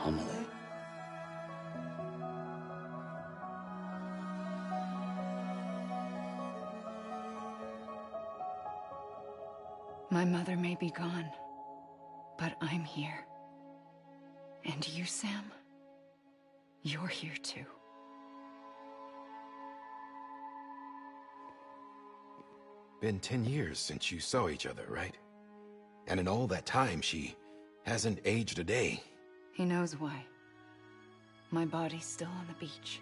Emily. My mother may be gone, but I'm here. And you, Sam? You're here too. Been 10 years since you saw each other, right? And in all that time, she hasn't aged a day. He knows why. My body's still on the beach.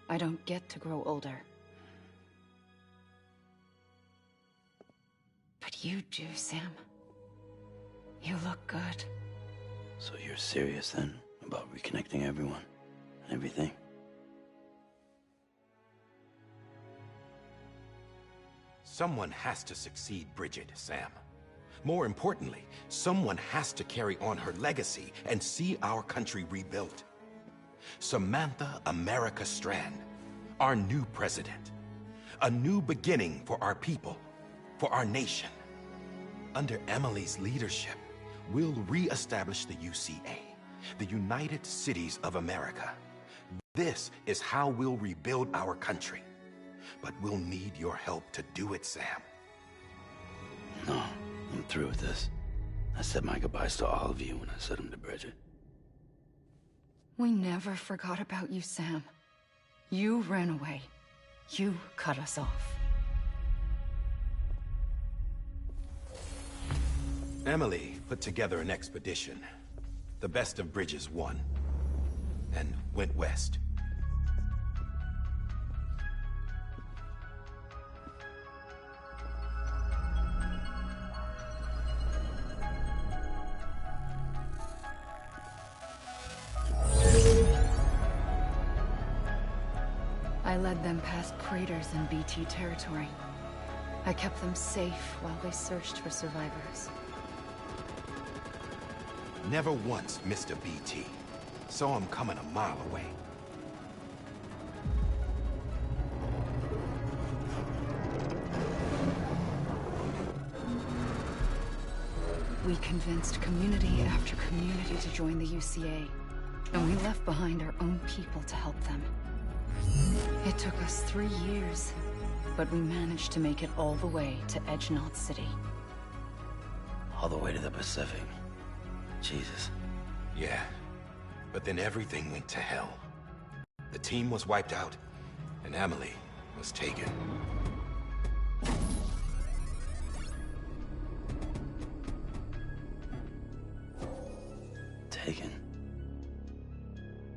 I don't get to grow older. But you do, Sam. You look good. So you're serious then about reconnecting everyone and everything? Someone has to succeed Bridget, Sam. More importantly, someone has to carry on her legacy and see our country rebuilt. Samantha America Strand, our new president. A new beginning for our people, for our nation. Under Emily's leadership, we'll re-establish the UCA, the United Cities of America. This is how we'll rebuild our country. But we'll need your help to do it, Sam. No, I'm through with this. I said my goodbyes to all of you when I said them to Bridget. We never forgot about you, Sam. You ran away. You cut us off. Emily put together an expedition. The best of Bridges won. And went west. I led them past craters in BT territory. I kept them safe while they searched for survivors. Never once missed a BT. Saw him coming a mile away. We convinced community after community to join the UCA, and we left behind our own people to help them. It took us 3 years, but we managed to make it all the way to Edgenot City. All the way to the Pacific. Jesus. Yeah, but then everything went to hell. The team was wiped out, and Emily was taken. Taken?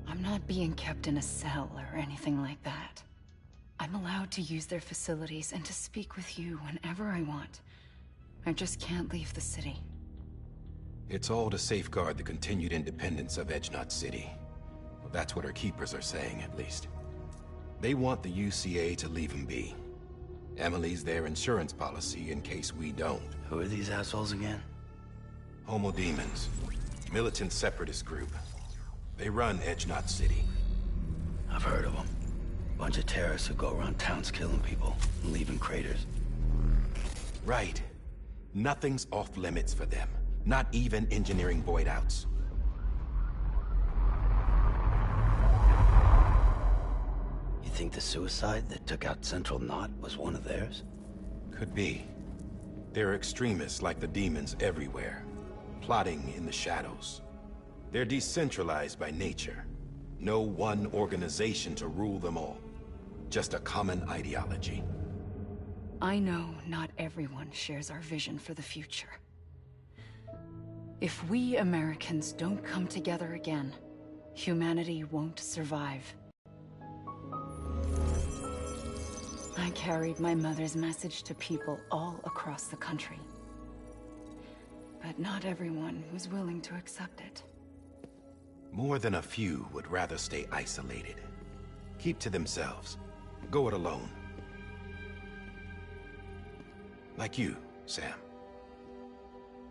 I'm not being kept in a cell or anything like that. I'm allowed to use their facilities and to speak with you whenever I want. I just can't leave the city. It's all to safeguard the continued independence of Edgenot City. Well, that's what our keepers are saying, at least. They want the UCA to leave them be. Emily's their insurance policy in case we don't. Who are these assholes again? Homo Demons. Militant separatist group. They run Edgenot City. I've heard of them. Bunch of terrorists who go around towns killing people and leaving craters. Right. Nothing's off limits for them. Not even engineering void outs. You think the suicide that took out Central Knot was one of theirs? Could be. There are extremists like the demons everywhere, plotting in the shadows. They're decentralized by nature. No one organization to rule them all. Just a common ideology. I know not everyone shares our vision for the future. If we Americans don't come together again, humanity won't survive. I carried my mother's message to people all across the country. But not everyone was willing to accept it. More than a few would rather stay isolated. Keep to themselves. Go it alone. Like you, Sam.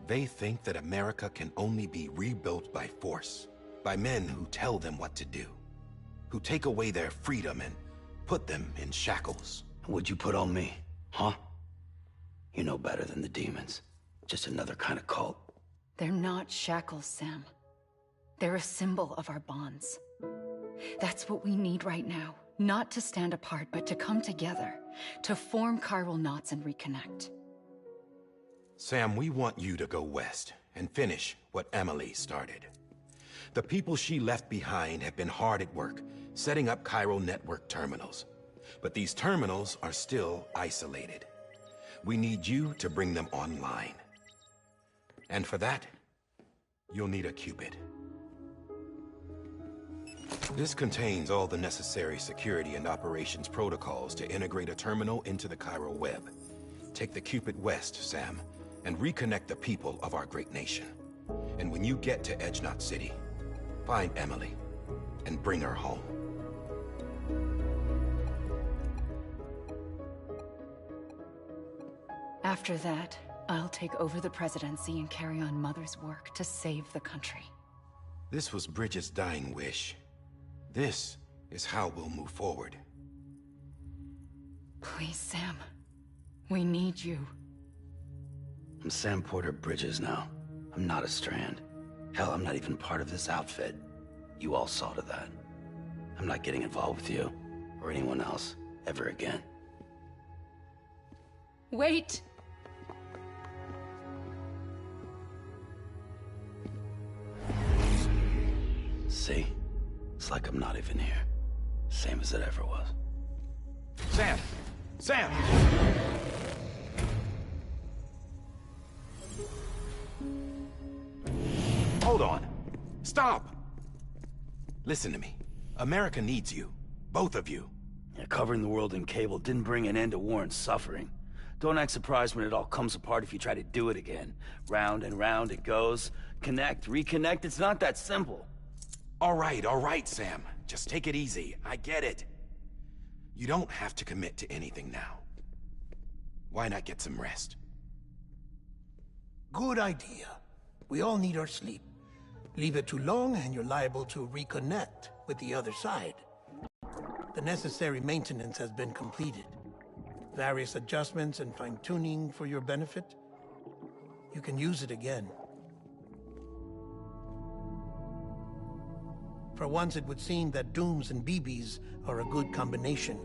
They think that America can only be rebuilt by force, by men who tell them what to do, who take away their freedom and put them in shackles. What'd you put on me, huh? You know better than the demons. Just another kind of cult. They're not shackles, Sam. They're a symbol of our bonds. That's what we need right now. Not to stand apart, but to come together. To form chiral knots and reconnect. Sam, we want you to go west and finish what Emily started. The people she left behind have been hard at work, setting up chiral network terminals. But these terminals are still isolated. We need you to bring them online. And for that, you'll need a Cupid. This contains all the necessary security and operations protocols to integrate a terminal into the chiral web. Take the Cupid west, Sam, and reconnect the people of our great nation. And when you get to Edge Knot City, find Emily and bring her home. After that, I'll take over the presidency and carry on Mother's work to save the country. This was Bridget's dying wish. This is how we'll move forward. Please, Sam. We need you. I'm Sam Porter Bridges now. I'm not a Strand. Hell, I'm not even part of this outfit. You all saw to that. I'm not getting involved with you, or anyone else, ever again. Wait! See? It's like I'm not even here. Same as it ever was. Sam! Sam! Hold on. Stop! Listen to me. America needs you. Both of you. Yeah, covering the world in cable didn't bring an end to war and suffering. Don't act surprised when it all comes apart if you try to do it again. Round and round it goes. Connect, reconnect, it's not that simple. All right, Sam. Just take it easy. I get it. You don't have to commit to anything now. Why not get some rest? Good idea. We all need our sleep. Leave it too long and you're liable to reconnect with the other side. The necessary maintenance has been completed. Various adjustments and fine-tuning for your benefit. You can use it again. For once, it would seem that Dooms and BBs are a good combination.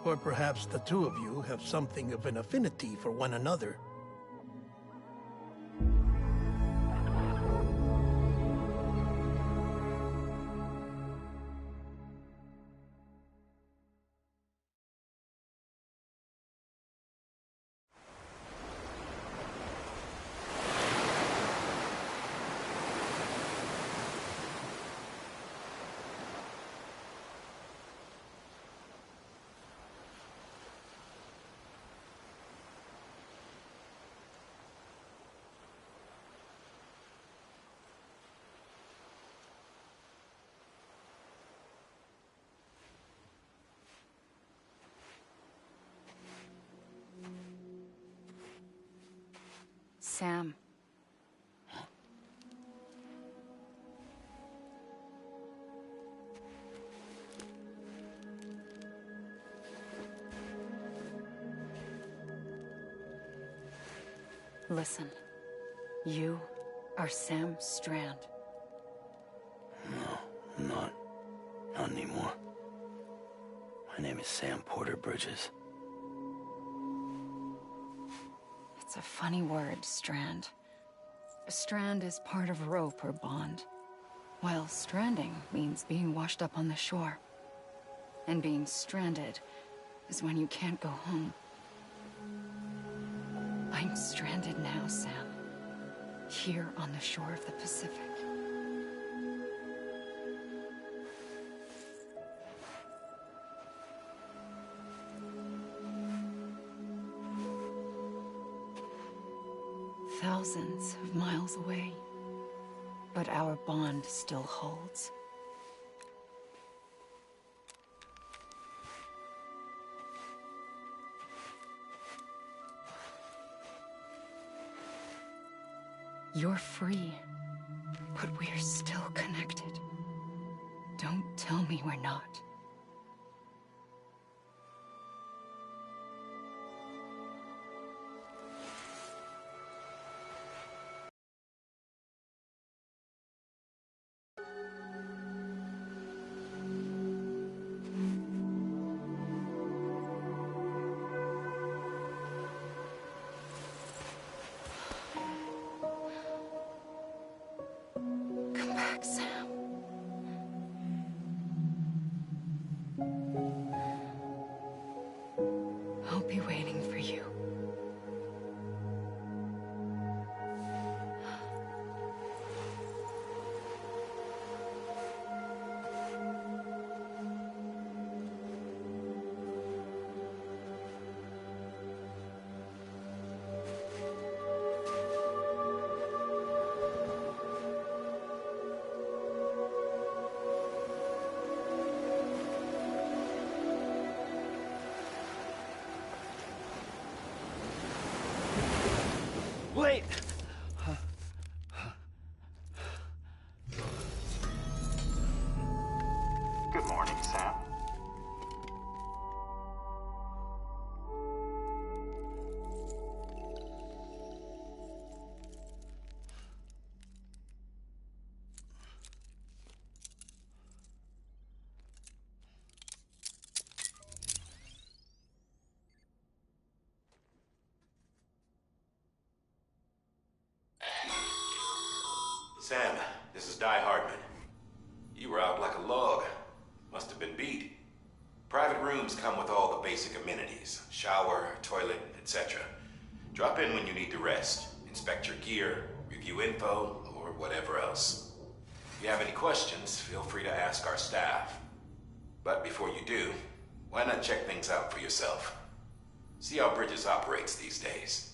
Or perhaps the two of you have something of an affinity for one another. Sam. Listen. You are Sam Strand. No, I'm not. Not anymore. My name is Sam Porter Bridges. It's a funny word, Strand. A strand is part of rope or bond, while stranding means being washed up on the shore. And being stranded is when you can't go home. I'm stranded now, Sam. Here on the shore of the Pacific. Thousands of miles away, but our bond still holds. You're free, but we're still connected. Don't tell me we're not. Wait! Good morning, Sam. Sam, this is Di Hardman. You were out like a log. Must have been beat. Private rooms come with all the basic amenities. Shower, toilet, etc. Drop in when you need to rest. Inspect your gear, review info, or whatever else. If you have any questions, feel free to ask our staff. But before you do, why not check things out for yourself? See how Bridges operates these days.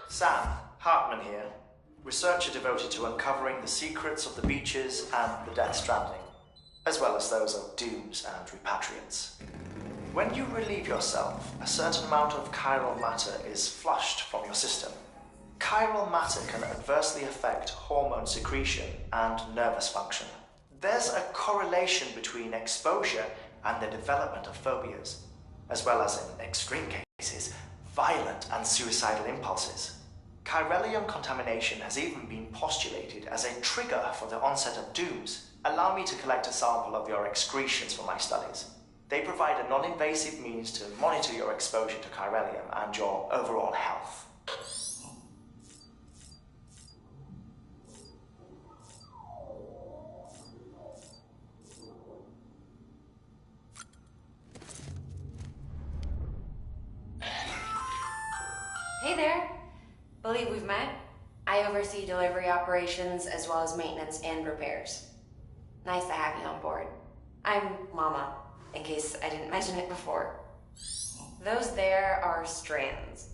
Sam, Hartman here, researcher devoted to uncovering the secrets of the beaches and the Death Stranding, as well as those of dooms and repatriates. When you relieve yourself, a certain amount of chiral matter is flushed from your system. Chiral matter can adversely affect hormone secretion and nervous function. There's a correlation between exposure and the development of phobias, as well as, in extreme cases, violent and suicidal impulses. Chiralium contamination has even been postulated as a trigger for the onset of dooms. Allow me to collect a sample of your excretions for my studies. They provide a non-invasive means to monitor your exposure to chiralium and your overall health. Hey there. Believe we've met. I oversee delivery operations as well as maintenance and repairs. Nice to have you on board. I'm Mama, in case I didn't mention it before. Those there are strands.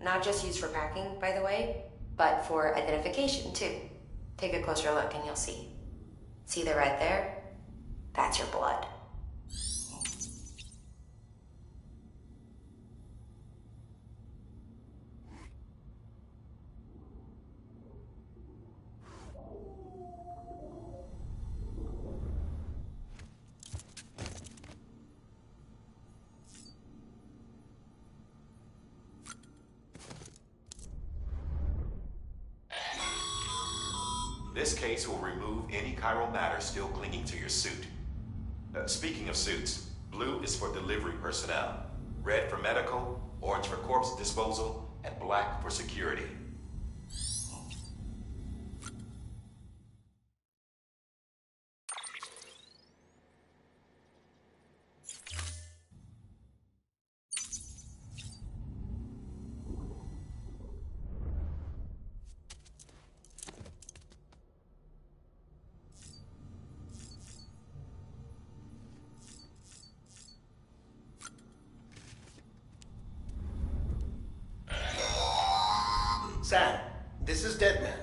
Not just used for packing, by the way, but for identification too. Take a closer look and you'll see. See the red there? That's your blood. This case will remove any chiral matter still clinging to your suit. Speaking of suits, blue is for delivery personnel, red for medical, orange for corpse disposal, and black for security. Sam, this is Deadman.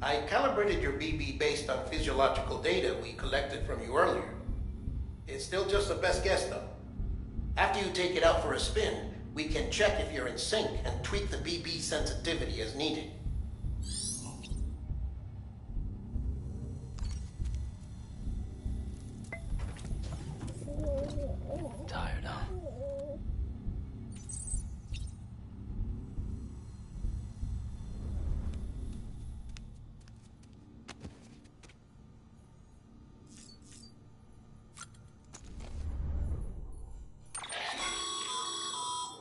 I calibrated your BB based on physiological data we collected from you earlier. It's still just a best guess, though. After you take it out for a spin, we can check if you're in sync and tweak the BB sensitivity as needed. Tired, huh?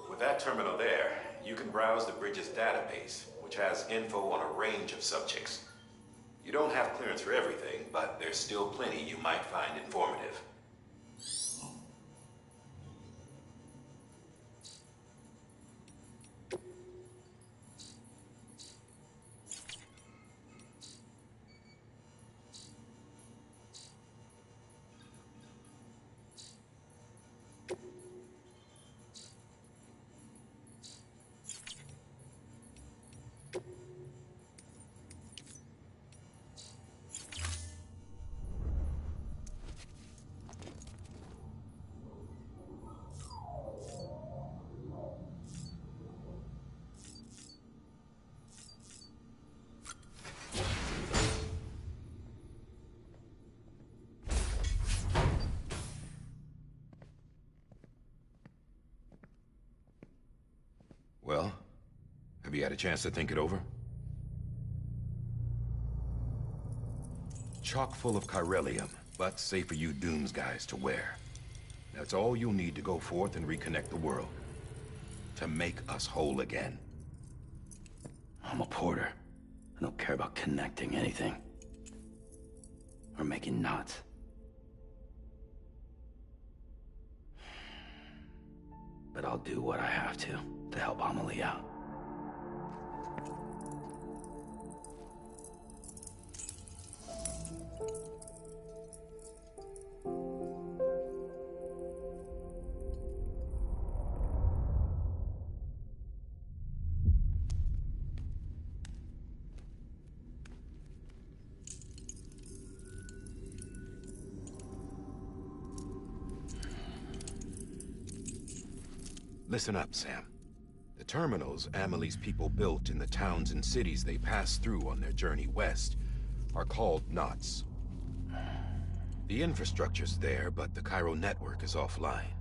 With that terminal there, you can browse the bridge's database, which has info on a range of subjects. You don't have clearance for everything, but there's still plenty you might find informative. Well, have you had a chance to think it over? Chock full of chiralium, but safe for you Dooms guys to wear. That's all you'll need to go forth and reconnect the world. To make us whole again. I'm a porter. I don't care about connecting anything. Or making knots. But I'll do what I have to help Amelie out. Listen up, Sam. The terminals Amelie's people built in the towns and cities they passed through on their journey west are called knots. The infrastructure's there, but the Cairo network is offline.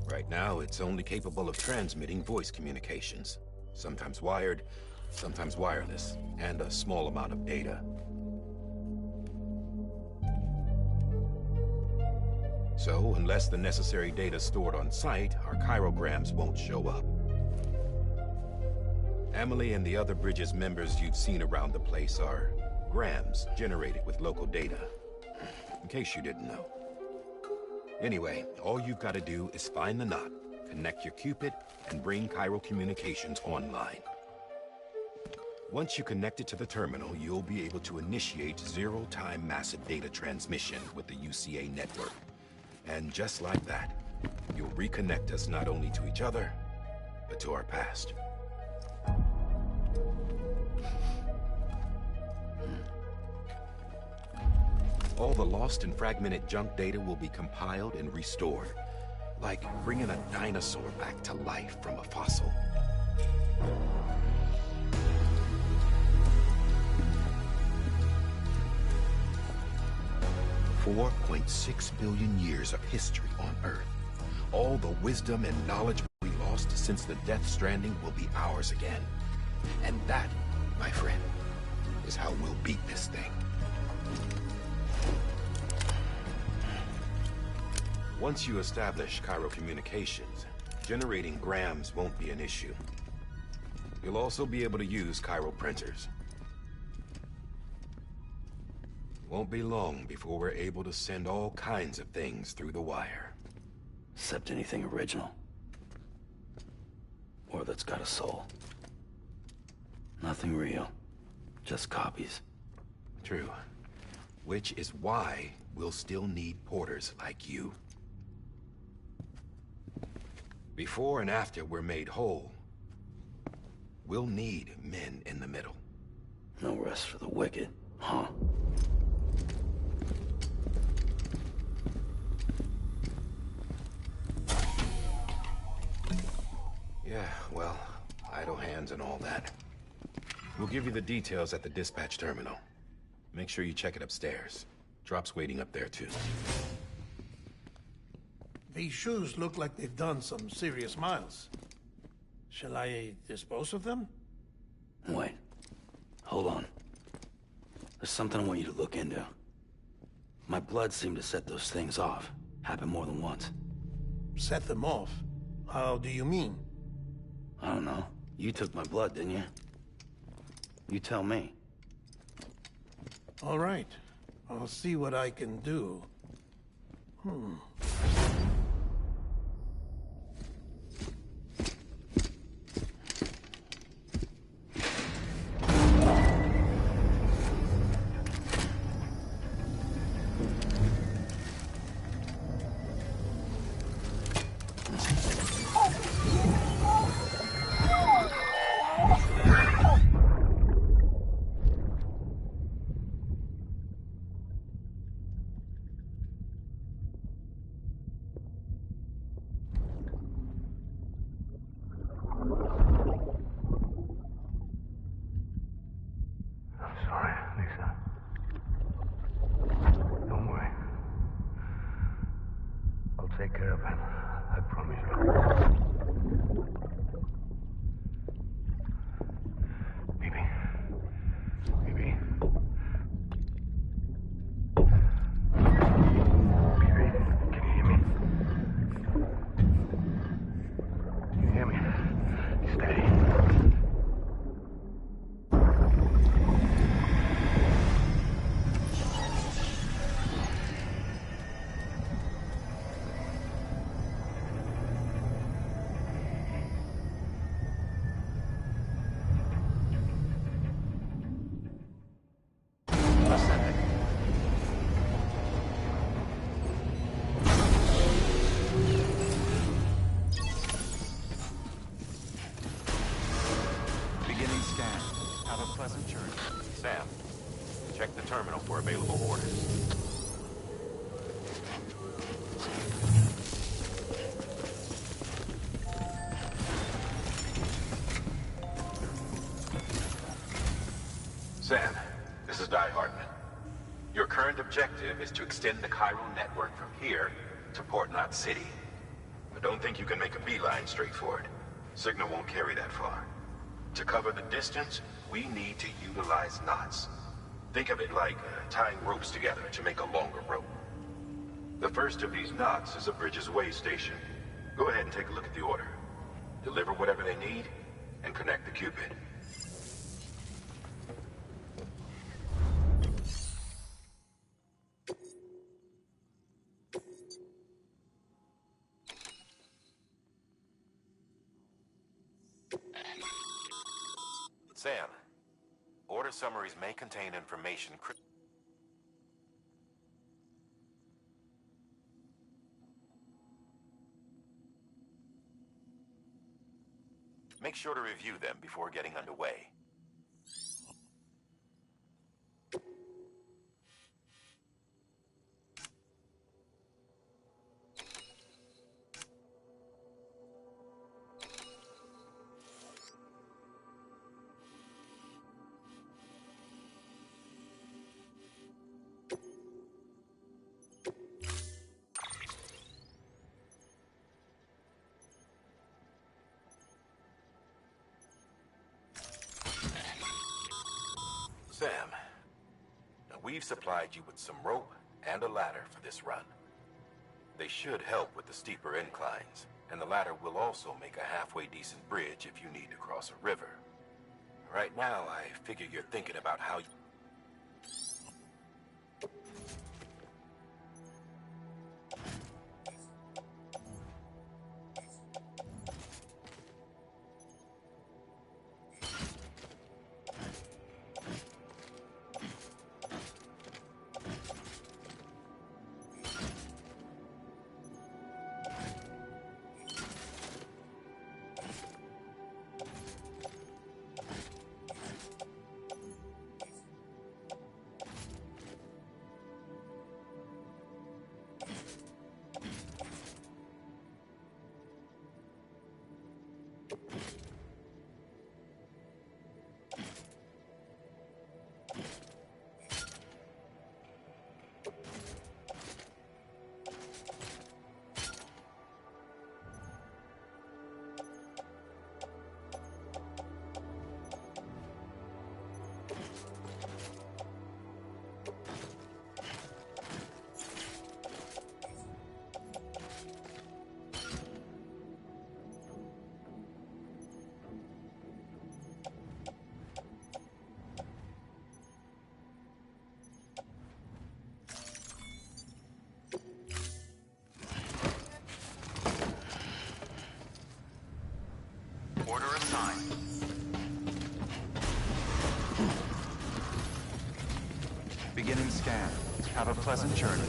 Right now, it's only capable of transmitting voice communications. Sometimes wired, sometimes wireless, and a small amount of data. So, unless the necessary data is stored on site, our chirograms won't show up. Amelie and the other Bridges members you've seen around the place are grams generated with local data. In case you didn't know. Anyway, all you've got to do is find the knot, connect your Cupid, and bring Cairo communications online. Once you connect it to the terminal, you'll be able to initiate zero-time massive data transmission with the UCA network. And just like that, you'll reconnect us not only to each other, but to our past. All the lost and fragmented junk data will be compiled and restored, like bringing a dinosaur back to life from a fossil. 4.6 billion years of history on Earth. All the wisdom and knowledge we lost since the death Stranding will be ours again. And that, my friend, is how we'll beat this thing. Once you establish Cairo communications, generating grams won't be an issue. You'll also be able to use Cairo printers. Won't be long before we're able to send all kinds of things through the wire. Except anything original. Or that's got a soul. Nothing real. Just copies. True. Which is why we'll still need porters like you. Before and after we're made whole, We'll need men in the middle. No rest for the wicked, huh? Yeah, well, idle hands and all that. We'll give you the details at the dispatch terminal. Make sure you check it upstairs. Drop's waiting up there, too. These shoes look like they've done some serious miles. Shall I dispose of them? Wait. Hold on. There's something I want you to look into. My blood seemed to set those things off. Happened more than once. Set them off? How do you mean? I don't know. You took my blood, didn't you? You tell me. All right. I'll see what I can do. Sorry, Lisa. Don't worry. I'll take care of him. I promise you. Baby. Baby. Baby, can you hear me? Can you hear me? Steady. Beginning scan. Have a pleasant journey. Sam, check the terminal for available orders. Sam, this is Die Hardman. Your current objective is to extend the Cairo network from here to Port Knot City. I don't think you can make a beeline straight for it. Signal won't carry that far. To cover the distance, we need to utilize knots. Think of it like tying ropes together to make a longer rope. The first of these knots is a Bridges Way station. Go ahead and take a look at the order. Deliver whatever they need, and connect the Cupid. Sam, order summaries may contain information Make sure to review them before getting underway. Sam, now we've supplied you with some rope and a ladder for this run. They should help with the steeper inclines, and the ladder will also make a halfway decent bridge if you need to cross a river. Right now, I figure you're thinking about how you... Beginning scan. Have a pleasant journey.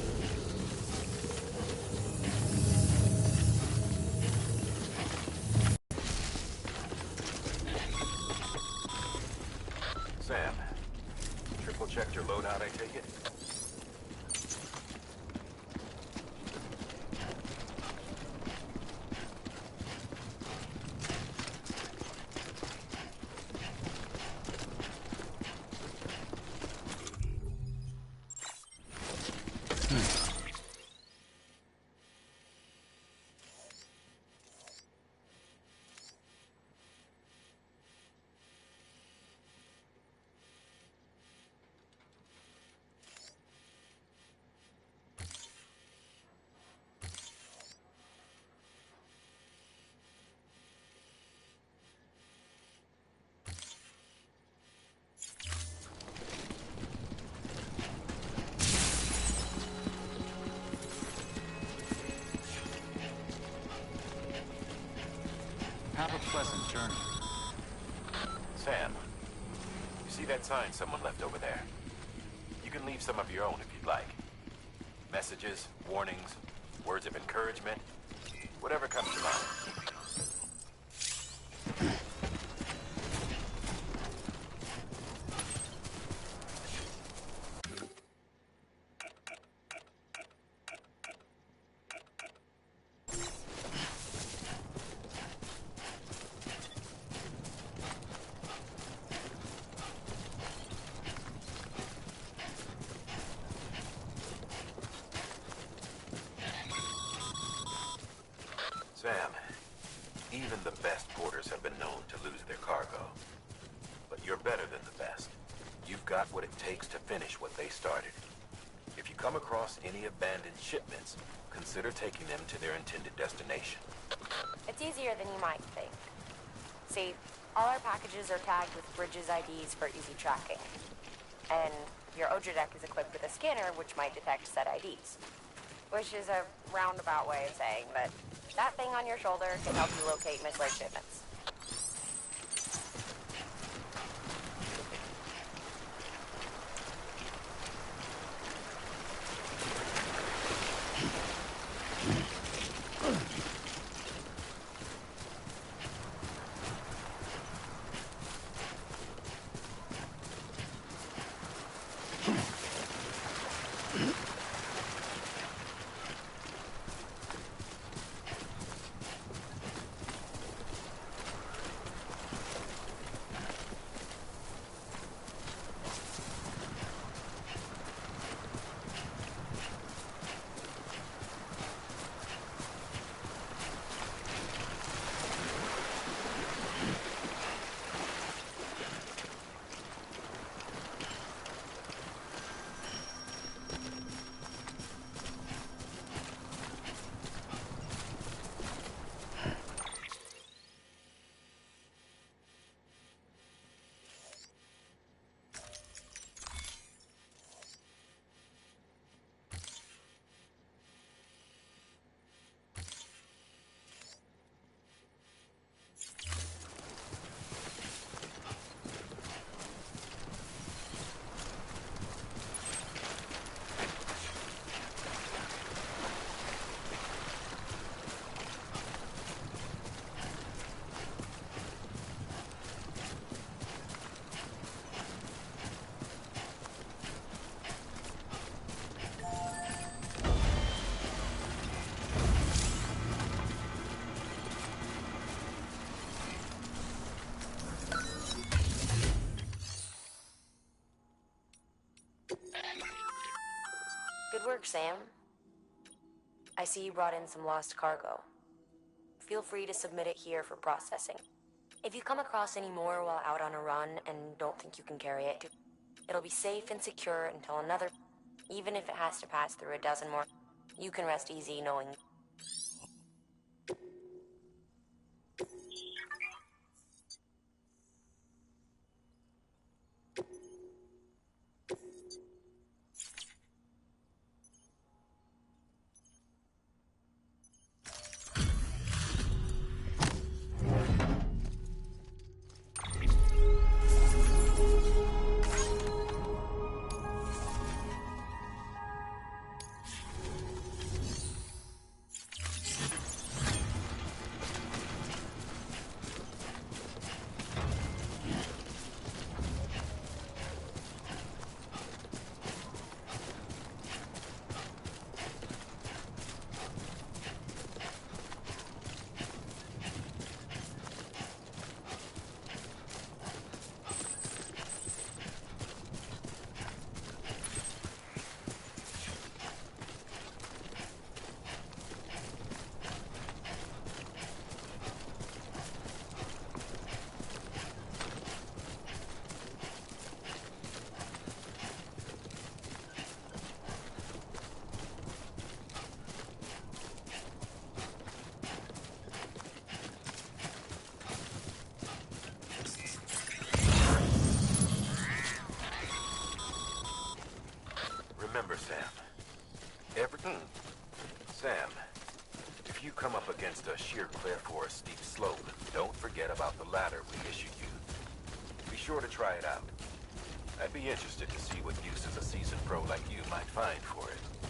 Sam, triple checked your loadout, I take it? Have a pleasant journey. Sam, you see that sign someone left over there? You can leave some of your own if you'd like. Messages, warnings, words of encouragement, whatever comes to mind. Sam, even the best porters have been known to lose their cargo. But you're better than the best. You've got what it takes to finish what they started. If you come across any abandoned shipments, consider taking them to their intended destination. It's easier than you might think. See, all our packages are tagged with Bridges IDs for easy tracking. And your OJ deck is equipped with a scanner which might detect said IDs. Which is a roundabout way of saying that that thing on your shoulder can help you locate mislaid shipments. Good work, Sam. I see you brought in some lost cargo. Feel free to submit it here for processing. If you come across any more while out on a run and don't think you can carry it, it'll be safe and secure until another... Even if it has to pass through a dozen more, you can rest easy knowing... against a sheer cliff or a steep slope, don't forget about the ladder we issued you. Be sure to try it out. I'd be interested to see what uses a seasoned pro like you might find for it.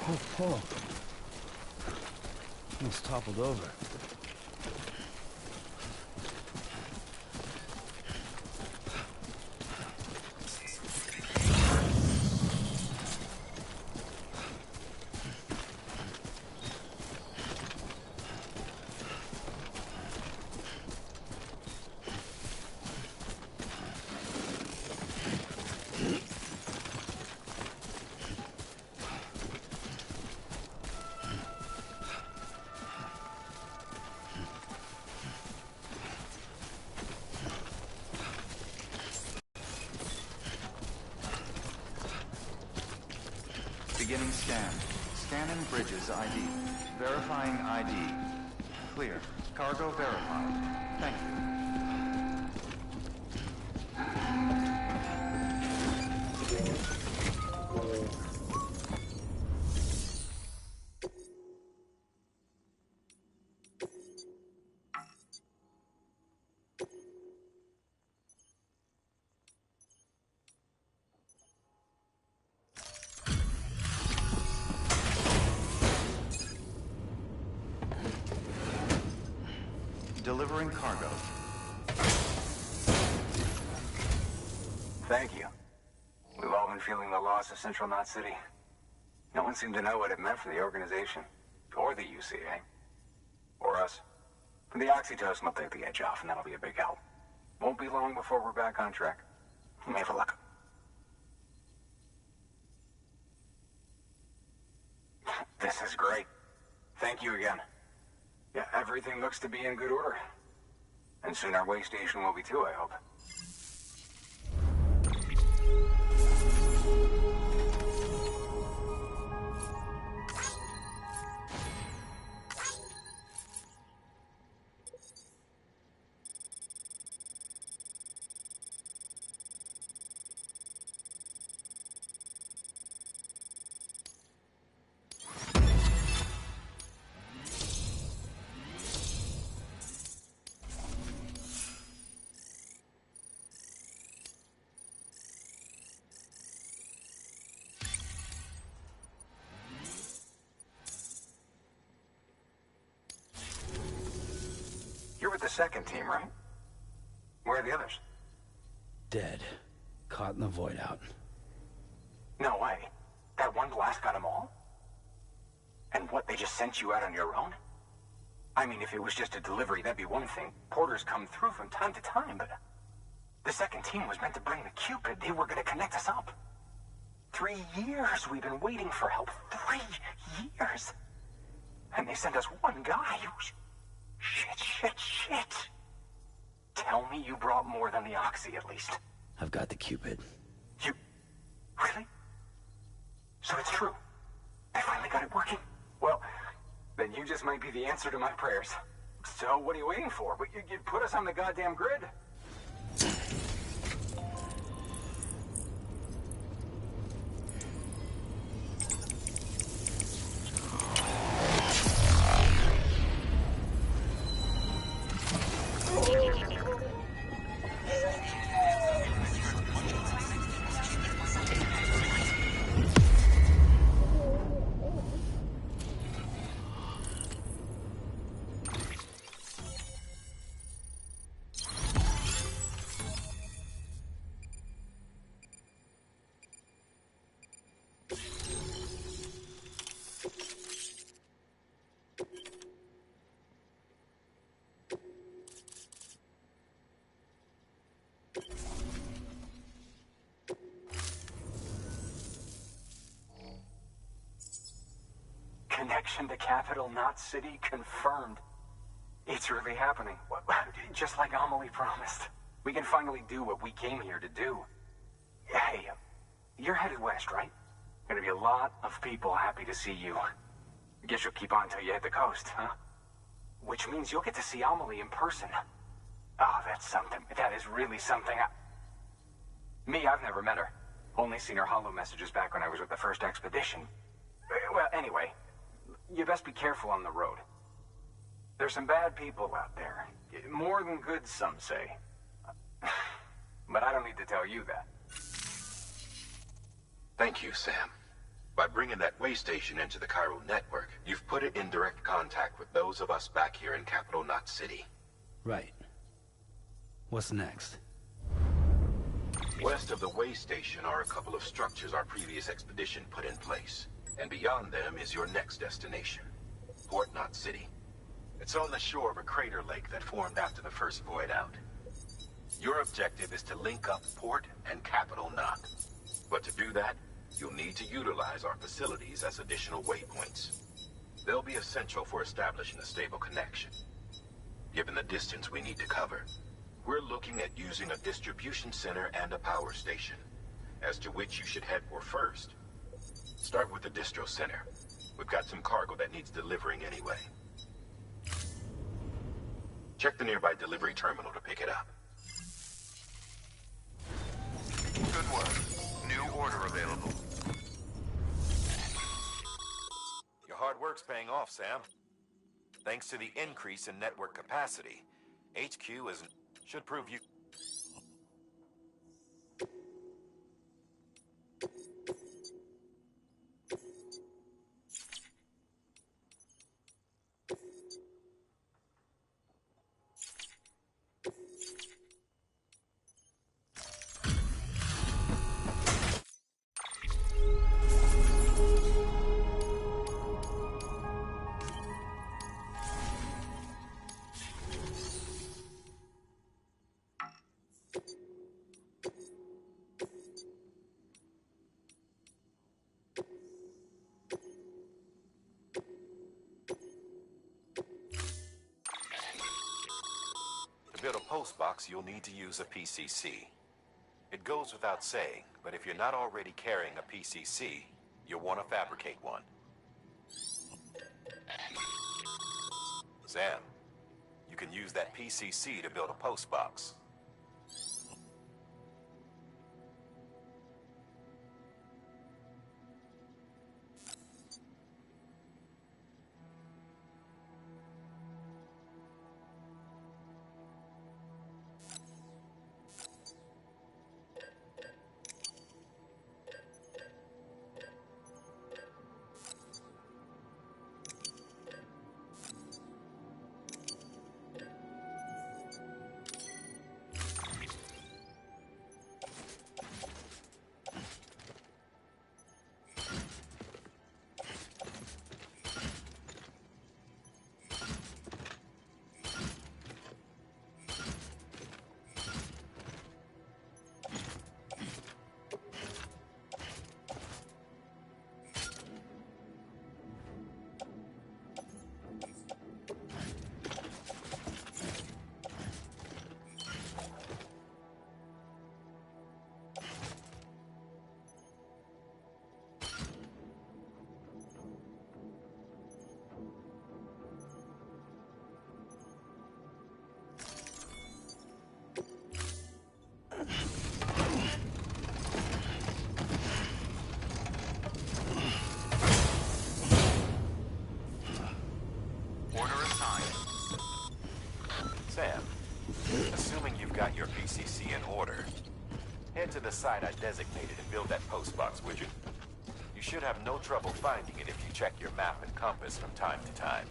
Oh, Paul. Almost toppled over. Beginning scan. Scanning bridges ID. Verifying ID. Clear. Cargo verified. Thank you. Delivering cargo. Thank you. We've all been feeling the loss of Central Knot City. No one seemed to know what it meant for the organization, or the UCA, or us. The oxytocin will take the edge off, and that'll be a big help. Won't be long before we're back on track. You may have a look. This is great. Thank you again. Yeah, everything looks to be in good order. And soon our way station will be too, I hope. You're with the second team, right? Where are the others? Dead. Caught in the void out. No way. That one blast got them all? And what, they just sent you out on your own? I mean, if it was just a delivery, that'd be one thing. Porters come through from time to time, but... The second team was meant to bring the Cupid. They were gonna connect us up. 3 years we've been waiting for help. 3 years! And they sent us one guy. Shit. Tell me you brought more than the Oxy, at least. I've got the Cupid. You... Really? So it's true. They finally got it working. Well, then you just might be the answer to my prayers. So what are you waiting for? You put us on the goddamn grid. Connection to Capital Knot City confirmed. It's really happening. Just like Amelie promised. We can finally do what we came here to do. Hey, you're headed west, right? Gonna be a lot of people happy to see you. Guess you'll keep on till you hit the coast, huh? Which means you'll get to see Amelie in person. Oh, that's something. That is really something. Me, I've never met her. Only seen her holo messages back when I was with the first expedition. Well, anyway, you best be careful on the road. There's some bad people out there. More than good, some say. But I don't need to tell you that. Thank you, Sam. By bringing that way station into the Cairo network, you've put it in direct contact with those of us back here in Capital Knot City. Right. What's next? West of the way station are a couple of structures our previous expedition put in place. And beyond them is your next destination, Port Knot City. It's on the shore of a crater lake that formed after the first void out. Your objective is to link up Port and Capital Knot. But to do that, you'll need to utilize our facilities as additional waypoints. They'll be essential for establishing a stable connection. Given the distance we need to cover, we're looking at using a distribution center and a power station. As to which you should head for first, start with the distro center. We've got some cargo that needs delivering anyway. Check the nearby delivery terminal to pick it up. Good work. New order available. Your hard work's paying off, Sam. Thanks to the increase in network capacity, HQ should prove you... To build a post box, you'll need to use a PCC. It goes without saying, but if you're not already carrying a PCC, you'll want to fabricate one. Sam, you can use that PCC to build a post box. Sam, assuming you've got your PCC in order, head to the site I designated and build that post box, would you? You should have no trouble finding it if you check your map and compass from time to time.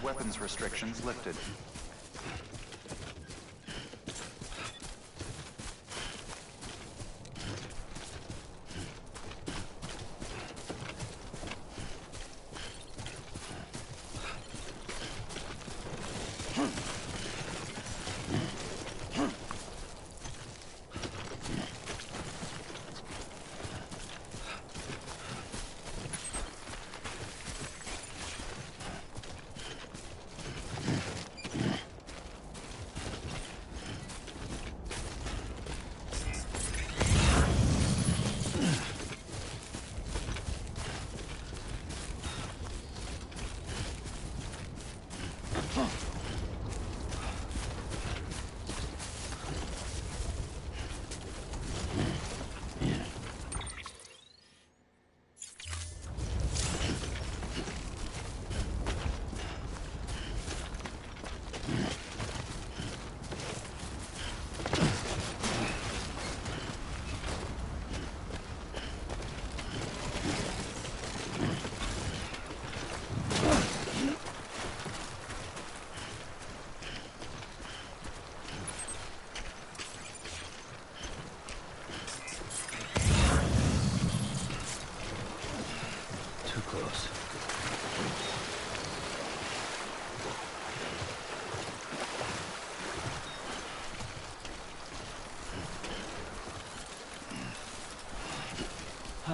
Weapons restrictions lifted.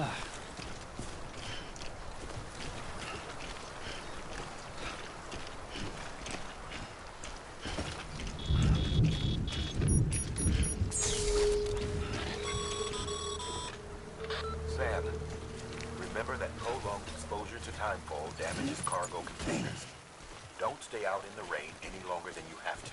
Sam, remember that prolonged exposure to timefall damages cargo containers. Don't stay out in the rain any longer than you have to.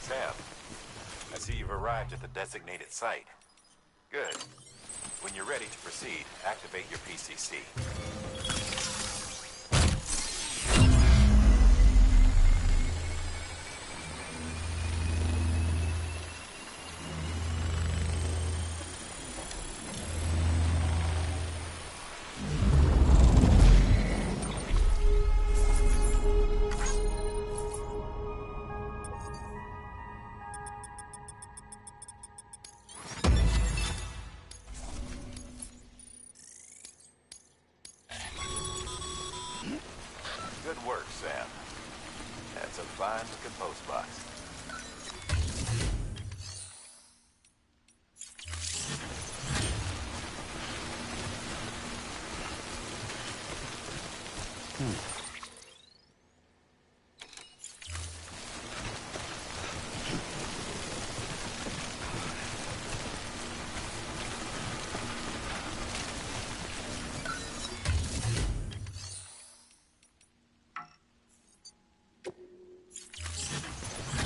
Sam, I see you've arrived at the designated site. Good. When you're ready to proceed, activate your PCC. Good work, Sam. That's a fine-looking postbox.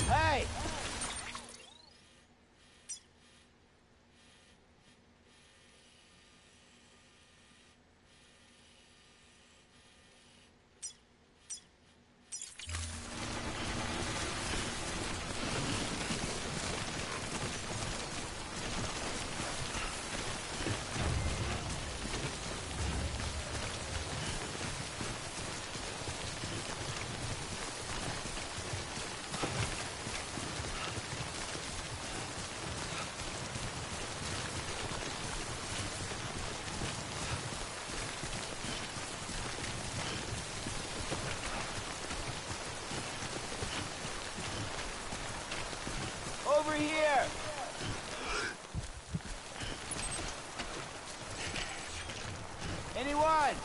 Hey! Over here! Anyone?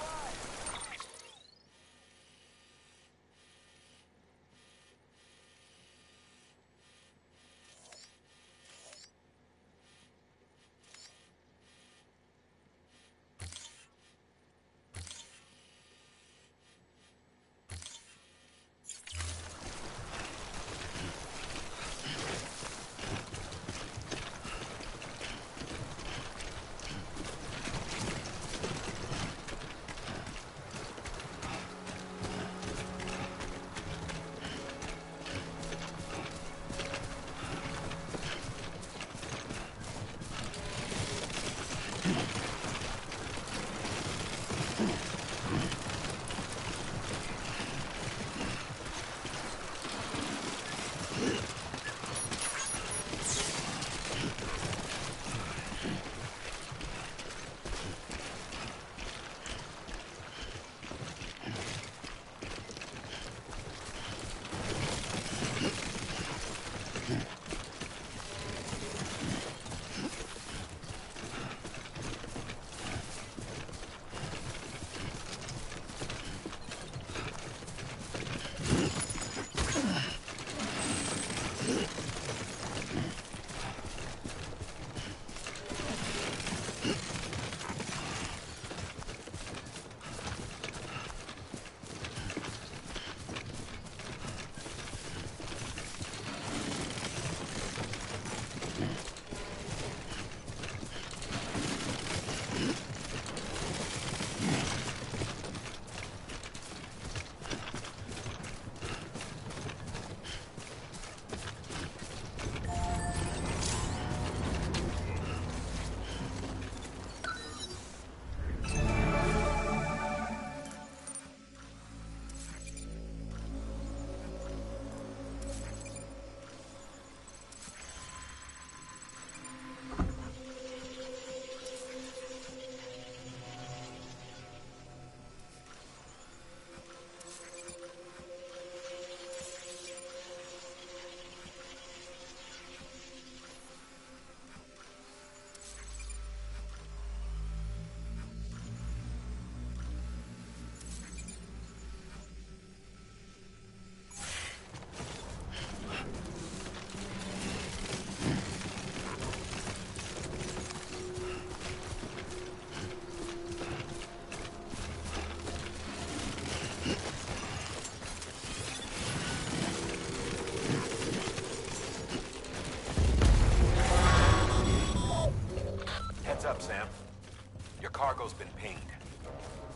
cargo's been pinged.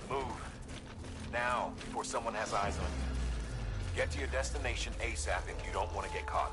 Move. Now, before someone has eyes on you. Get to your destination ASAP if you don't want to get caught.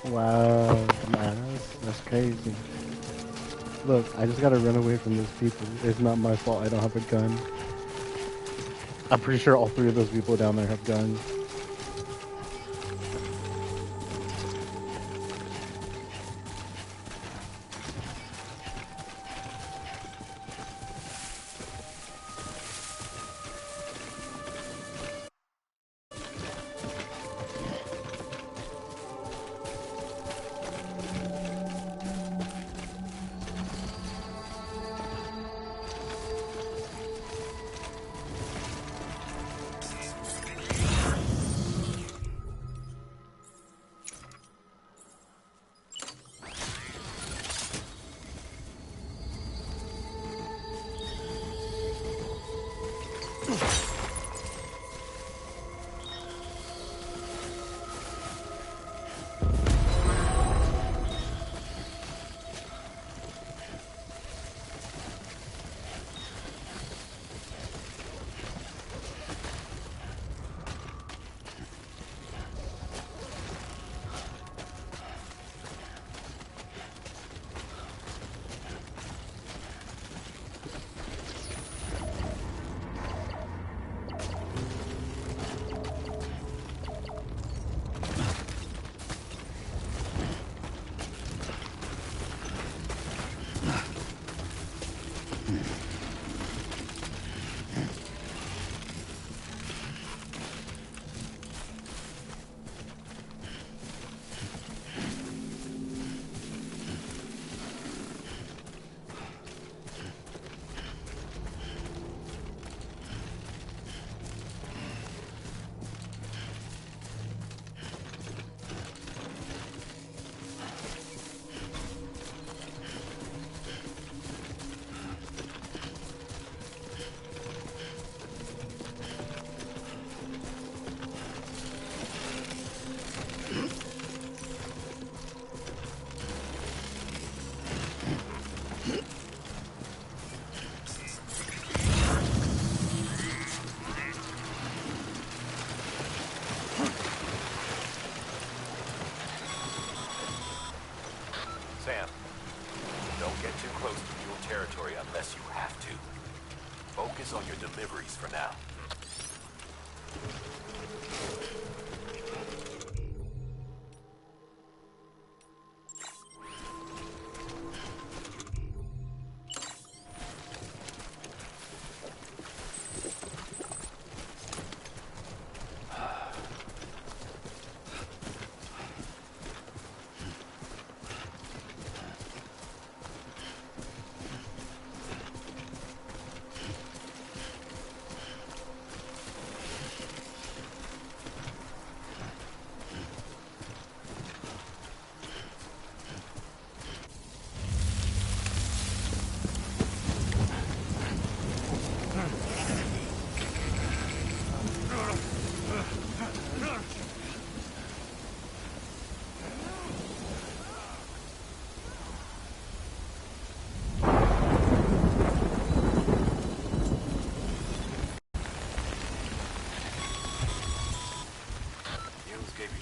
Wow, man, that's crazy. Look, I just gotta run away from those people. It's not my fault I don't have a gun. I'm pretty sure all 3 of those people down there have guns. Sam, don't get too close to mule territory unless you have to. Focus on your deliveries for now.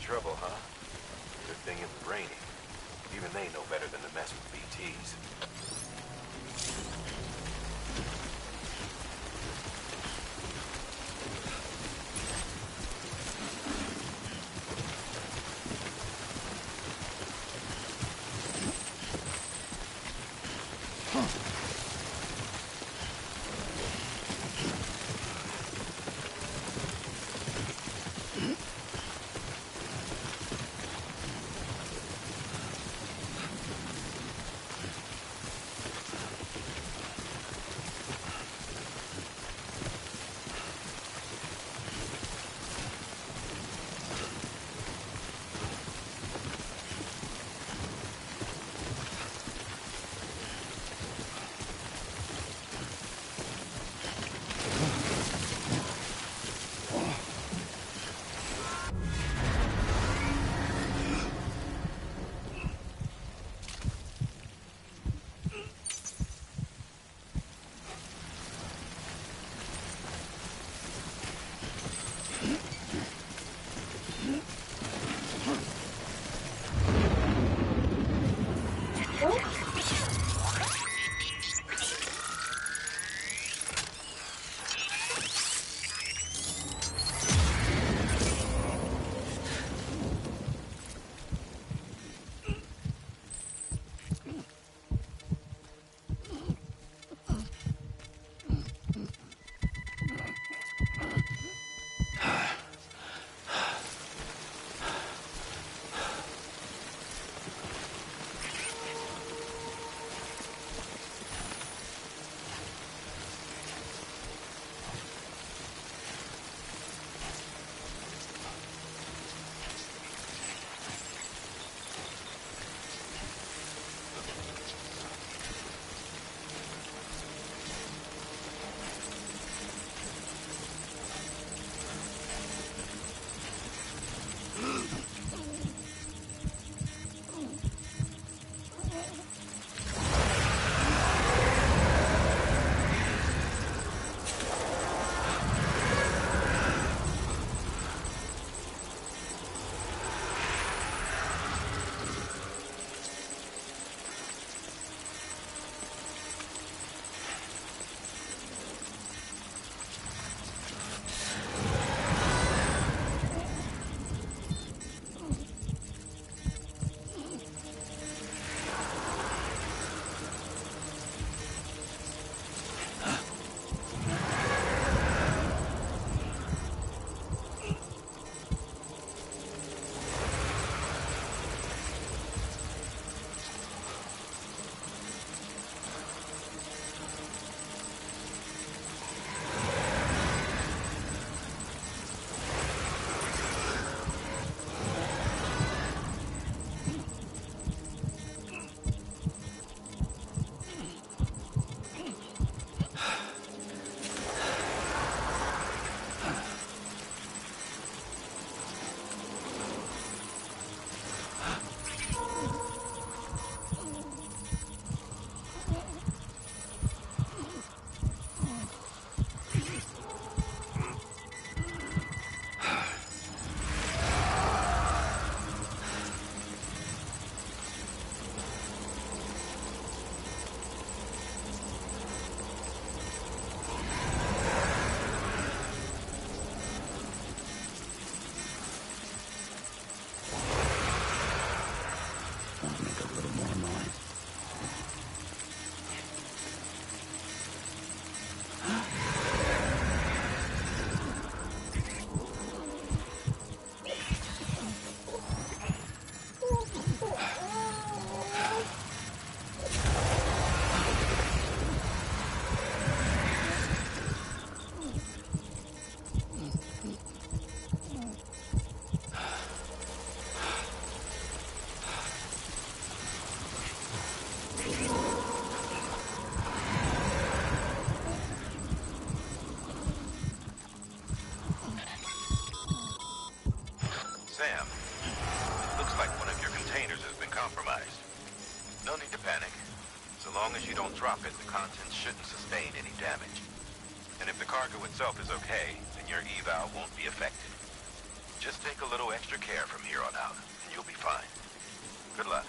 Trouble, huh? Good thing it was raining. Even they know better than to mess with BTs. annoying. Sam, looks like one of your containers has been compromised. No need to panic. So long as you don't drop it, the contents shouldn't sustain any damage. And if the cargo itself is okay, then your eval won't be affected. Just take a little extra care from here on out, and you'll be fine. Good luck.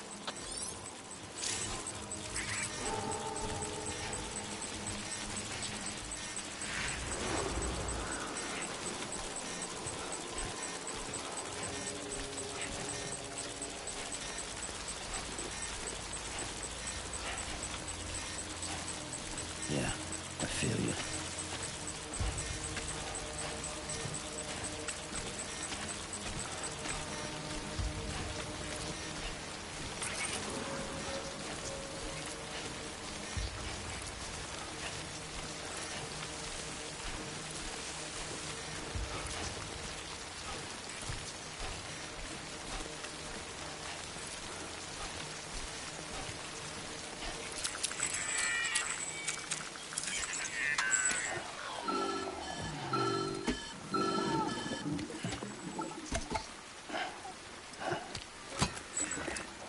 Yeah, I feel you.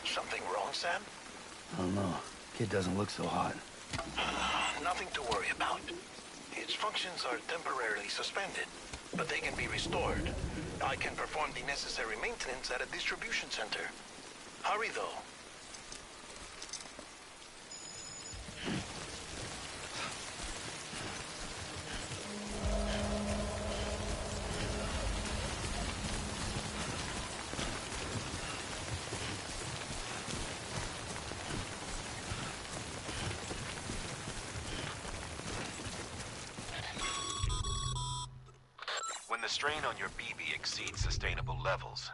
Something wrong, Sam? I don't know. Kid doesn't look so hot. Nothing to worry about. Its functions are temporarily suspended, but they can be restored. I can perform the necessary maintenance at a distribution center. Hurry, though. When the strain on your BB exceeds sustainable levels,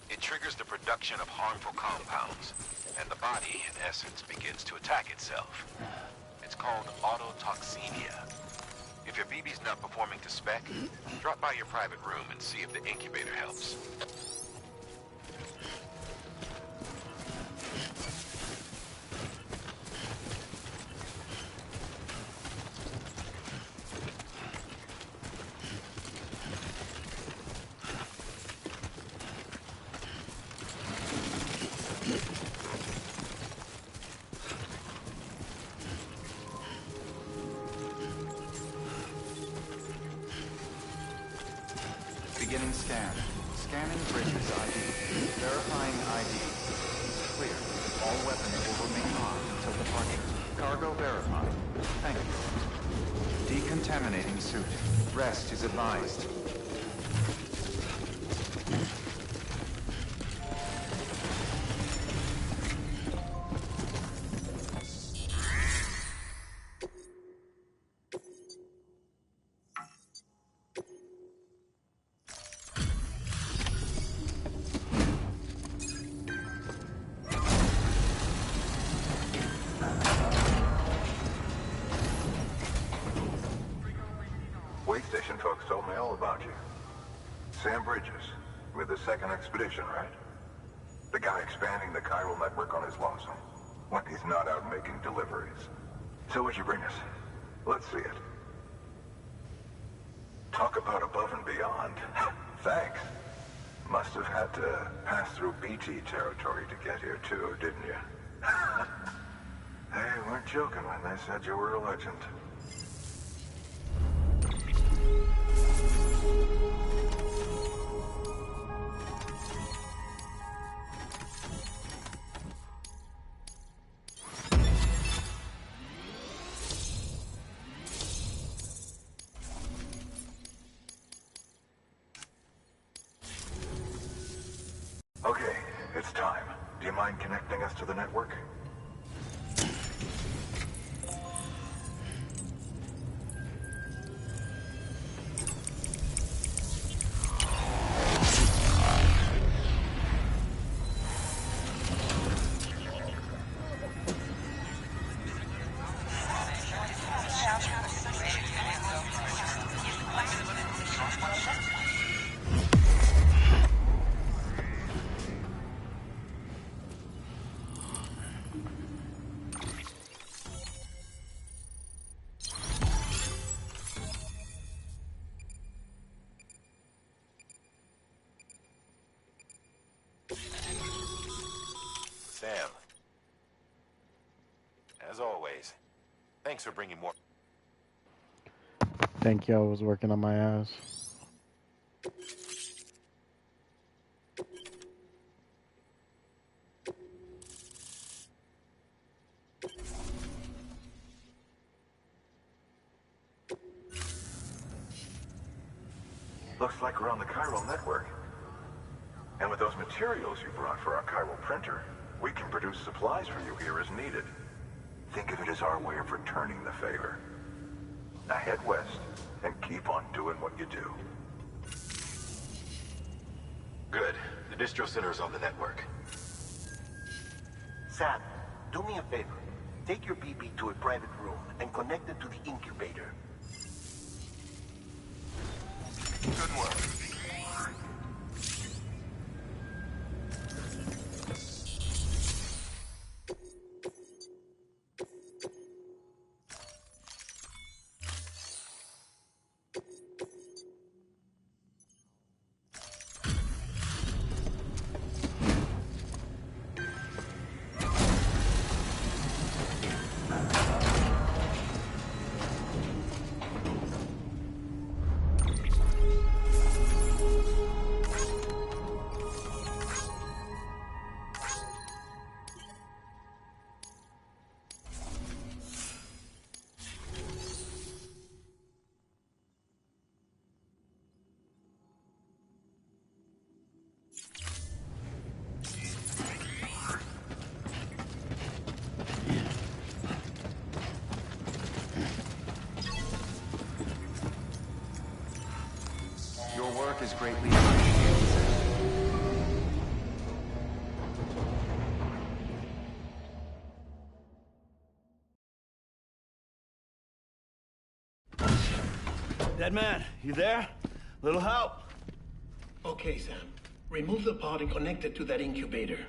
it triggers the production of harmful compounds, and the body, in essence, begins to attack itself. It's called autotoxemia. If your BB's not performing to spec, drop by your private room and see if the incubator helps. Beginning scan. Scanning Bridges ID. Verifying ID. Clear. All weapons will remain armed until departure. Cargo verified. Thank you. Decontaminating suit. Rest is advised. Wait station folks told me all about you. Sam Bridges, with the second expedition, right? The guy expanding the chiral network on his lonesome, when he's not out making deliveries. So what'd you bring us? Let's see it. Talk about above and beyond. Thanks. Must have had to pass through BT territory to get here too, didn't you? They weren't joking when they said you were a legend. Okay, it's time. Do you mind connecting us to the network? Sam. As always, thanks for bringing more. Thank you, I was working on my ass. Looks like we're on the chiral network. And with those materials you brought for our chiral printer, we can produce supplies for you here as needed. Think of it as our way of returning the favor. Now head west and keep on doing what you do. Good. The distro center is on the network. Sam, do me a favor. Take your BB to a private room and connect it to the incubator. Good work. Your work is greatly appreciated, Sam. Dead man, you there? Little help? Okay, Sam. Remove the pod and connect it to that incubator.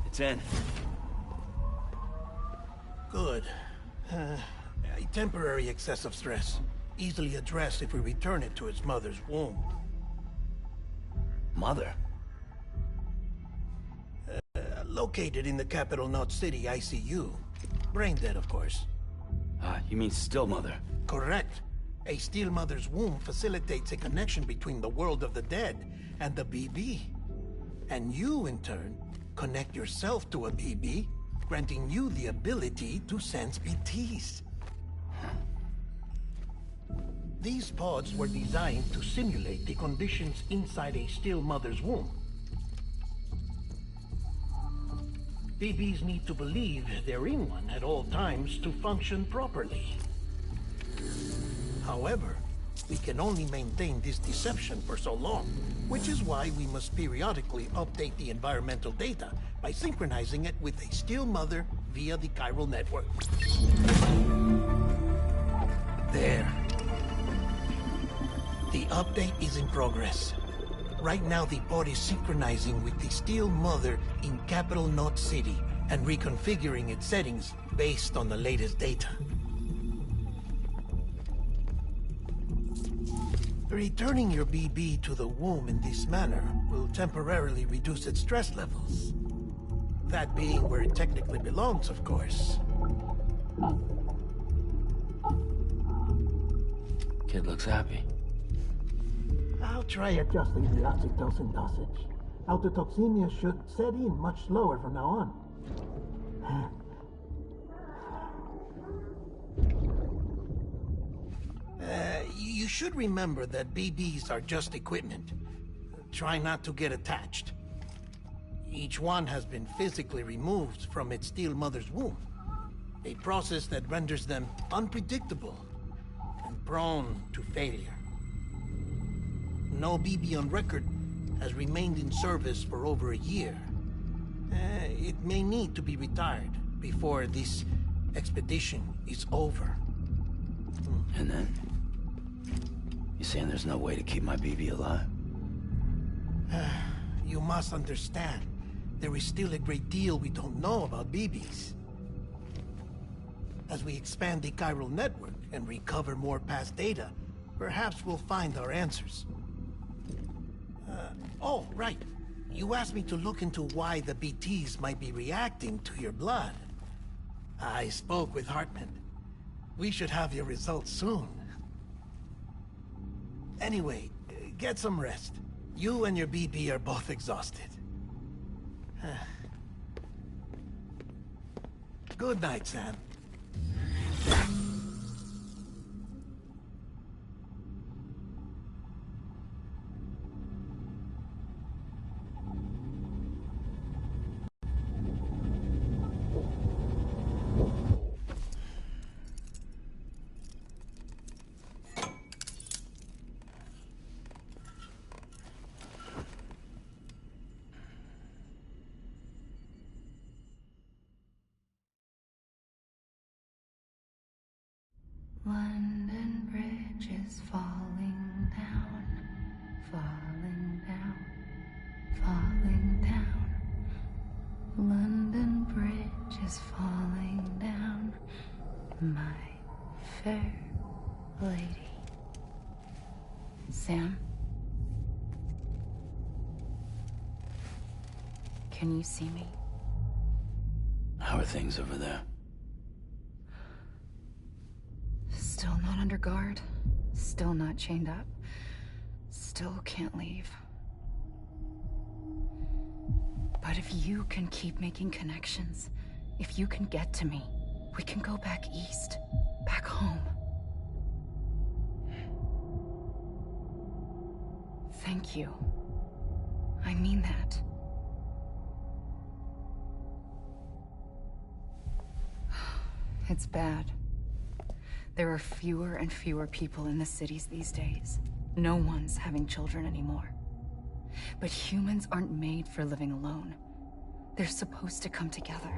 It's in. Good. A temporary excess of stress. Easily addressed if we return it to its mother's womb. Mother? Located in the capital Knot City ICU. Brain dead, of course. You mean still mother? Correct. A still mother's womb facilitates a connection between the world of the dead and the BB. And you, in turn, connect yourself to a BB, granting you the ability to sense BTs. These pods were designed to simulate the conditions inside a still mother's womb. BBs need to believe they're in one at all times to function properly. However, we can only maintain this deception for so long, which is why we must periodically update the environmental data by synchronizing it with a still mother via the chiral network. There. The update is in progress. Right now, the pod is synchronizing with the still mother in capital Knot City and reconfiguring its settings based on the latest data. Returning your BB to the womb in this manner will temporarily reduce its stress levels. That being where it technically belongs, of course. Kid looks happy. I'll try adjusting the oxytocin dosage. Autotoxemia should set in much slower from now on. You should remember that BBs are just equipment. Try not to get attached. Each one has been physically removed from its steel mother's womb. A process that renders them unpredictable and prone to failure. No BB on record has remained in service for over a year. It may need to be retired before this expedition is over. And then? You saying there's no way to keep my BB alive? You must understand, there is still a great deal we don't know about BBs. As we expand the chiral network and recover more past data, perhaps we'll find our answers. Oh, right. You asked me to look into why the BTs might be reacting to your blood. I spoke with Hartman. We should have your results soon. Anyway, get some rest. You and your BB are both exhausted. Good night, Sam. London Bridge is falling down, falling down, falling down. London Bridge is falling down, my fair lady. Sam? Can you see me? How are things over there? Still not under guard, still not chained up, still can't leave. But if you can keep making connections, if you can get to me, we can go back east, back home. Thank you. I mean that. It's bad. There are fewer and fewer people in the cities these days. No one's having children anymore. But humans aren't made for living alone. They're supposed to come together,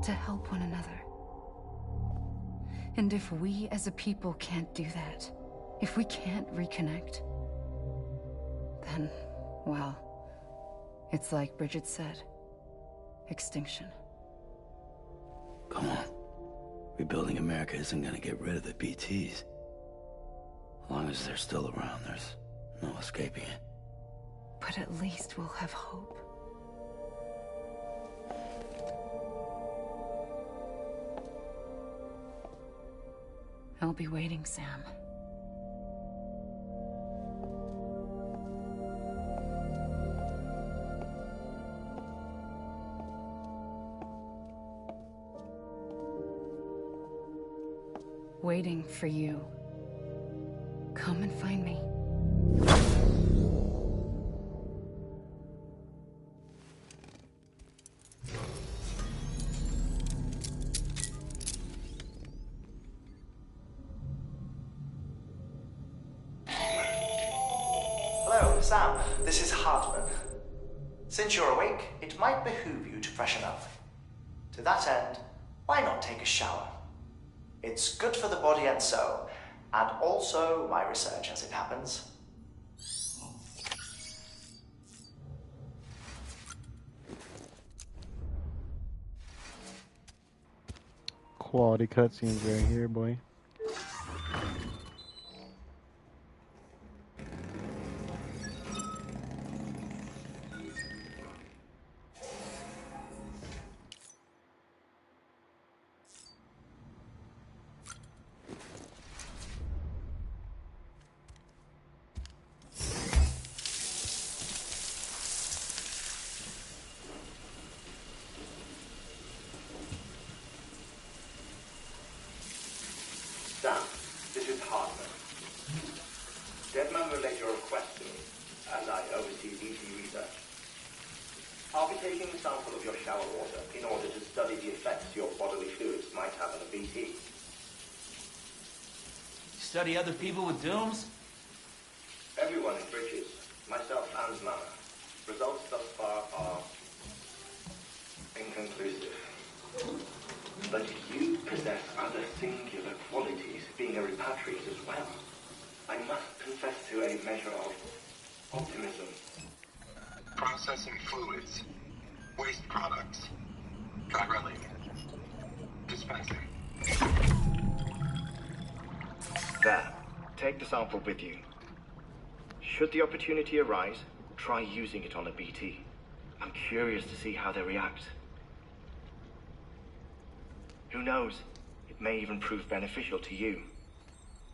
to help one another. And if we as a people can't do that, if we can't reconnect, then, well, it's like Bridget said, extinction. Come on. Rebuilding America isn't gonna get rid of the BTs. As long as they're still around, there's no escaping it. But at least we'll have hope. I'll be waiting, Sam. Waiting for you. Come and find me. Hello, Sam. This is Hartman. Since you're awake, it might behoove you to freshen up. To that end, why not take a shower? It's good for the body and soul, and also my research as it happens. Quality cutscenes right here, boy. taking a sample of your shower water in order to study the effects your bodily fluids might have on a BT. Study other people with dooms? Everyone in Bridges, myself and Mama. Results thus far are inconclusive. But you possess other singular qualities, being a repatriate as well. I must confess to a measure of optimism. Processing fluids. Waste products. Chiralic. Dispensing. There. Take the sample with you. Should the opportunity arise, try using it on a BT. I'm curious to see how they react. Who knows? It may even prove beneficial to you.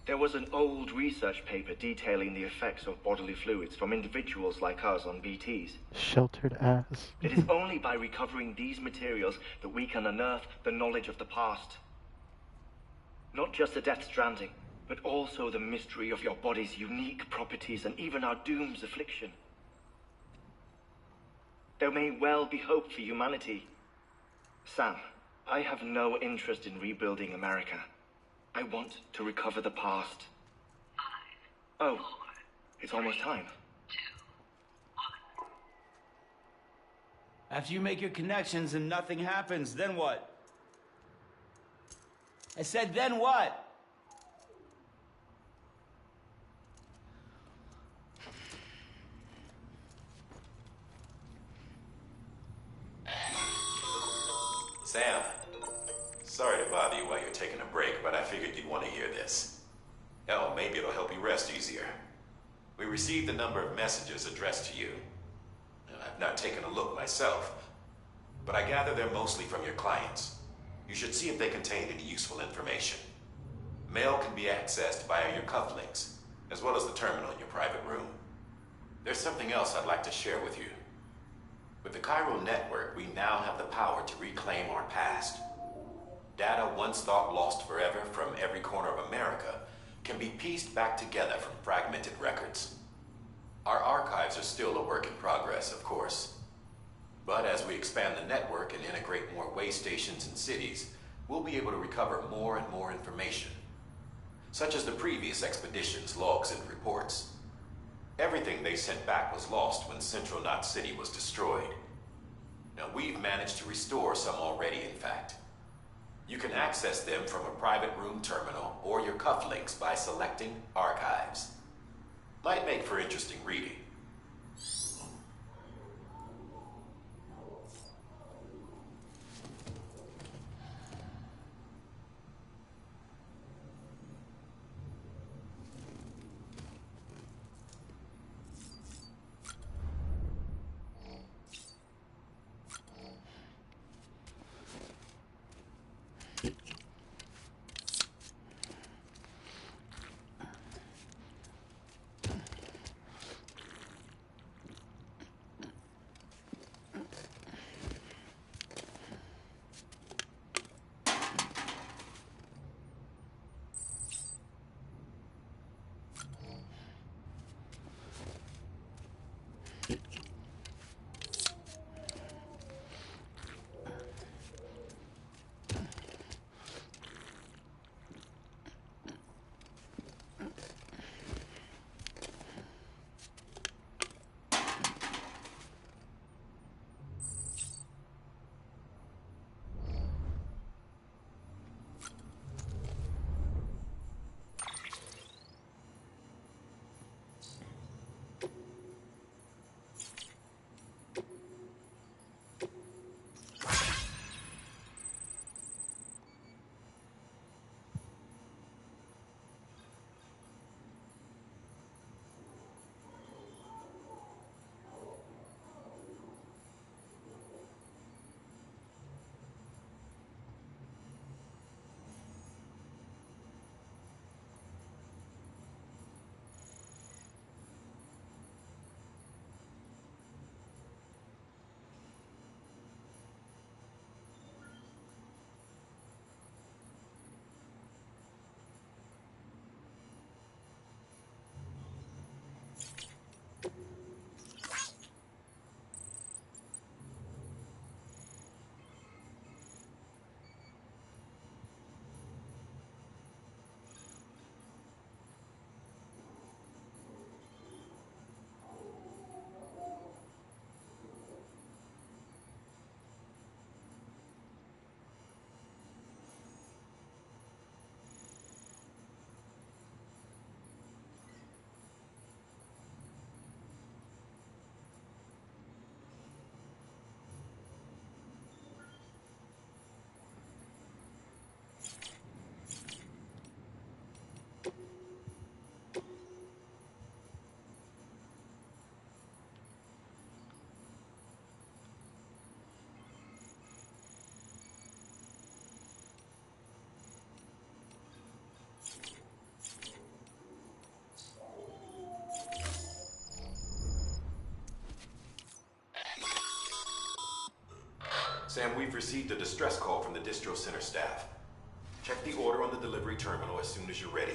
There was an old research paper detailing the effects of bodily fluids from individuals like us on BTs. Sheltered ass. It is only by recovering these materials that we can unearth the knowledge of the past. Not just the Death Stranding, but also the mystery of your body's unique properties and even our doom's affliction. There may well be hope for humanity. Sam, I have no interest in rebuilding America. I want to recover the past. 5, 4, it's almost time. 2, 1. After you make your connections and nothing happens, then what? I said, then what? Sam, sorry to bother you while you're taking a break, but I figured you'd want to hear this. Hell, maybe it'll help you rest easier. We received a number of messages addressed to you. I've not taken a look myself, but I gather they're mostly from your clients. You should see if they contain any useful information. Mail can be accessed via your cufflinks, as well as the terminal in your private room. There's something else I'd like to share with you. With the chiral network, we now have the power to reclaim our past. Data once thought lost forever from every corner of America can be pieced back together from fragmented records. Our archives are still a work in progress, of course. But as we expand the network and integrate more way stations and cities, we'll be able to recover more and more information, such as the previous expedition's logs and reports. Everything they sent back was lost when Central Knot City was destroyed. Now, we've managed to restore some already, in fact. You can access them from a private room terminal or your cufflinks by selecting Archives. Might make for interesting reading. Sam, we've received a distress call from the distro center staff. Check the order on the delivery terminal as soon as you're ready.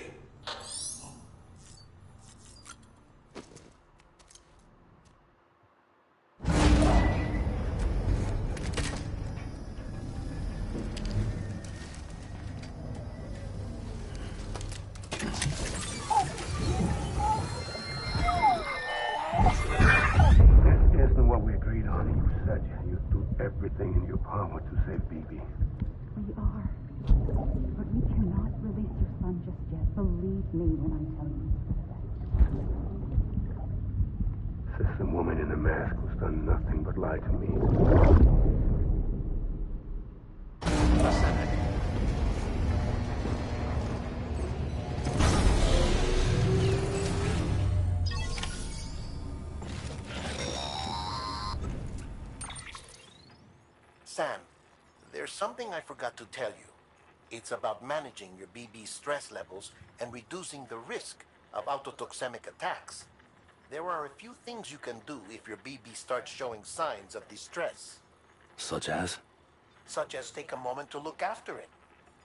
Isn't what we agreed on. You said you'd do everything in your power to save BB. We are. But we cannot release your son just yet. Believe me when I tell you it's for the best. System woman in the mask who's done nothing but lie to me. Sam, there's something I forgot to tell you. It's about managing your BB's stress levels and reducing the risk of autotoxemic attacks. There are a few things you can do if your BB starts showing signs of distress. Such as? Such as take a moment to look after it.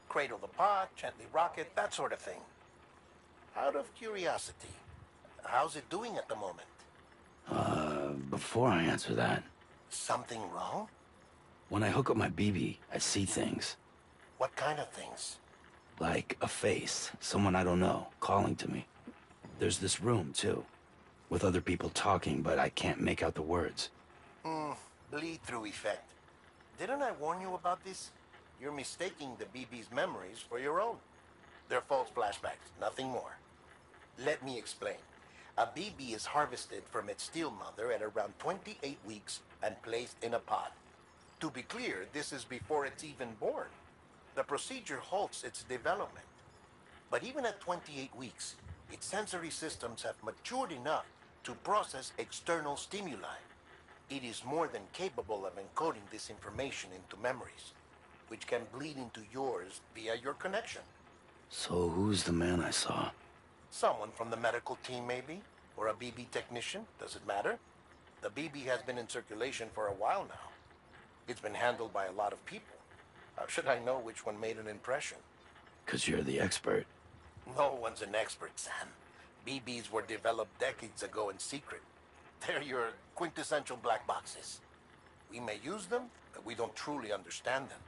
Cradle the pot, gently rock it, that sort of thing. Out of curiosity, how's it doing at the moment? Before I answer that... Something wrong? When I hook up my BB, I see things. What kind of things? Like a face, someone I don't know, calling to me. There's this room, too, with other people talking, but I can't make out the words. Bleed-through effect. Didn't I warn you about this? You're mistaking the BB's memories for your own. They're false flashbacks, nothing more. Let me explain. A BB is harvested from its steel mother at around 28 weeks and placed in a pod. To be clear, this is before it's even born. The procedure halts its development. But even at 28 weeks, its sensory systems have matured enough to process external stimuli. It is more than capable of encoding this information into memories, which can bleed into yours via your connection. So who's the man I saw? Someone from the medical team, maybe? Or a BB technician? Does it matter? The BB has been in circulation for a while now. It's been handled by a lot of people. How should I know which one made an impression? 'Cause you're the expert. No one's an expert, Sam. BBs were developed decades ago in secret. They're your quintessential black boxes. We may use them, but we don't truly understand them.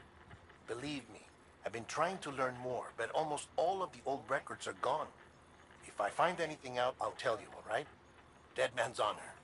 Believe me, I've been trying to learn more, but almost all of the old records are gone. If I find anything out, I'll tell you, all right? Dead man's honor.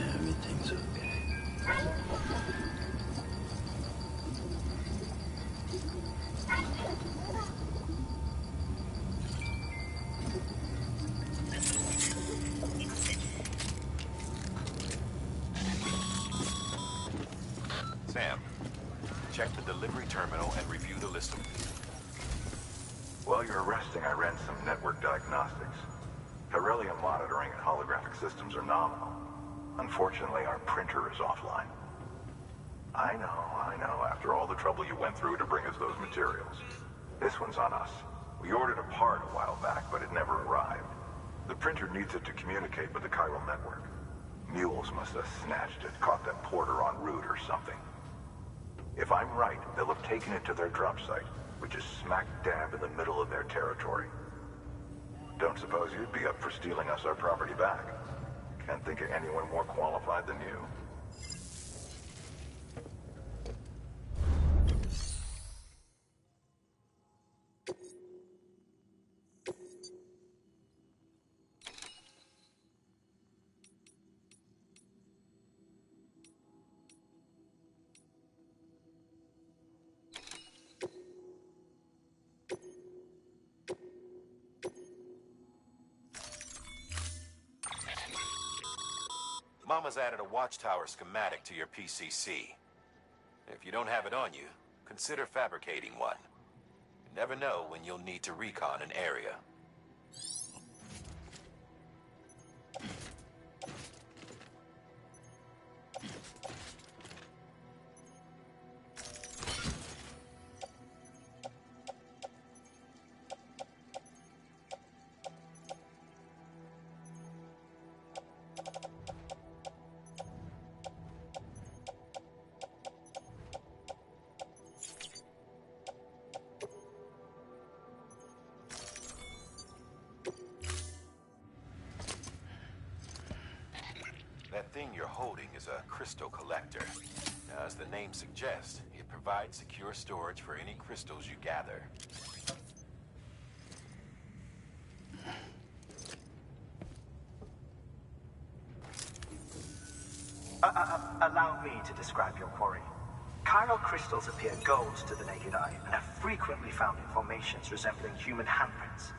Everything's okay. Sam, check the delivery terminal and review the list of... While you're resting, I ran some network diagnostics. Beryllium monitoring and holographic systems are nominal. Unfortunately, our printer is offline. I know. After all the trouble you went through to bring us those materials. This one's on us. We ordered a part a while back, but it never arrived. The printer needs it to communicate with the chiral network. Mules must have snatched it, caught that porter en route or something. If I'm right, they'll have taken it to their drop site, which is smack dab in the middle of their territory. Don't suppose you'd be up for stealing us our property back? Can't think of anyone more qualified than you. Mama's added a watchtower schematic to your PCC. If you don't have it on you, consider fabricating one. You never know when you'll need to recon an area. thing you're holding is a crystal collector. Now, as the name suggests, it provides secure storage for any crystals you gather. Allow me to describe your quarry. Chiral crystals appear gold to the naked eye and are frequently found in formations resembling human handprints.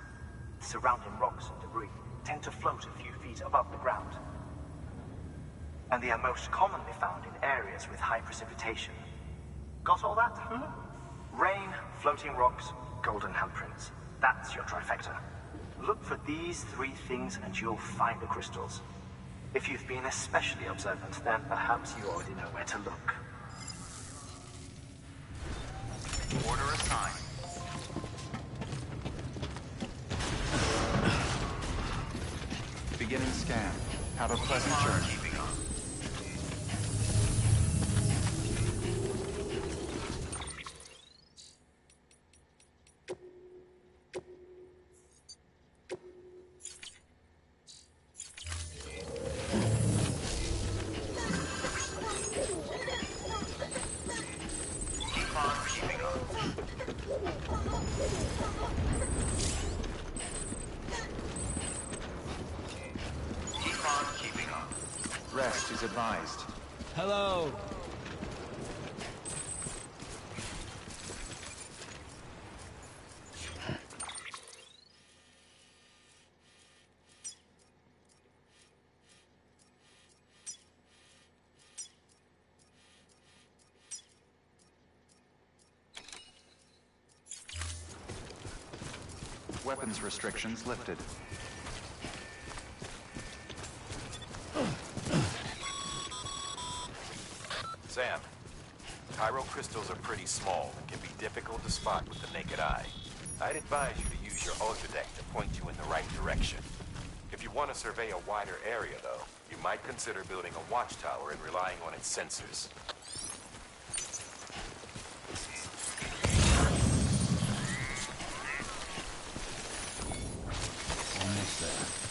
Surrounding rocks and debris tend to float a few feet above the ground. And they are most commonly found in areas with high precipitation. Got all that? Rain, floating rocks, golden handprints. That's your trifecta. Look for these three things and you'll find the crystals. If you've been especially observant, then perhaps you already know where to look. Order assigned. Beginning scan. Have a pleasant journey. Rest is advised. Hello. Weapons restrictions lifted. Sam, chiral crystals are pretty small and can be difficult to spot with the naked eye. I'd advise you to use your ultradeck to point you in the right direction. If you want to survey a wider area, though, you might consider building a watchtower and relying on its sensors. Almost there.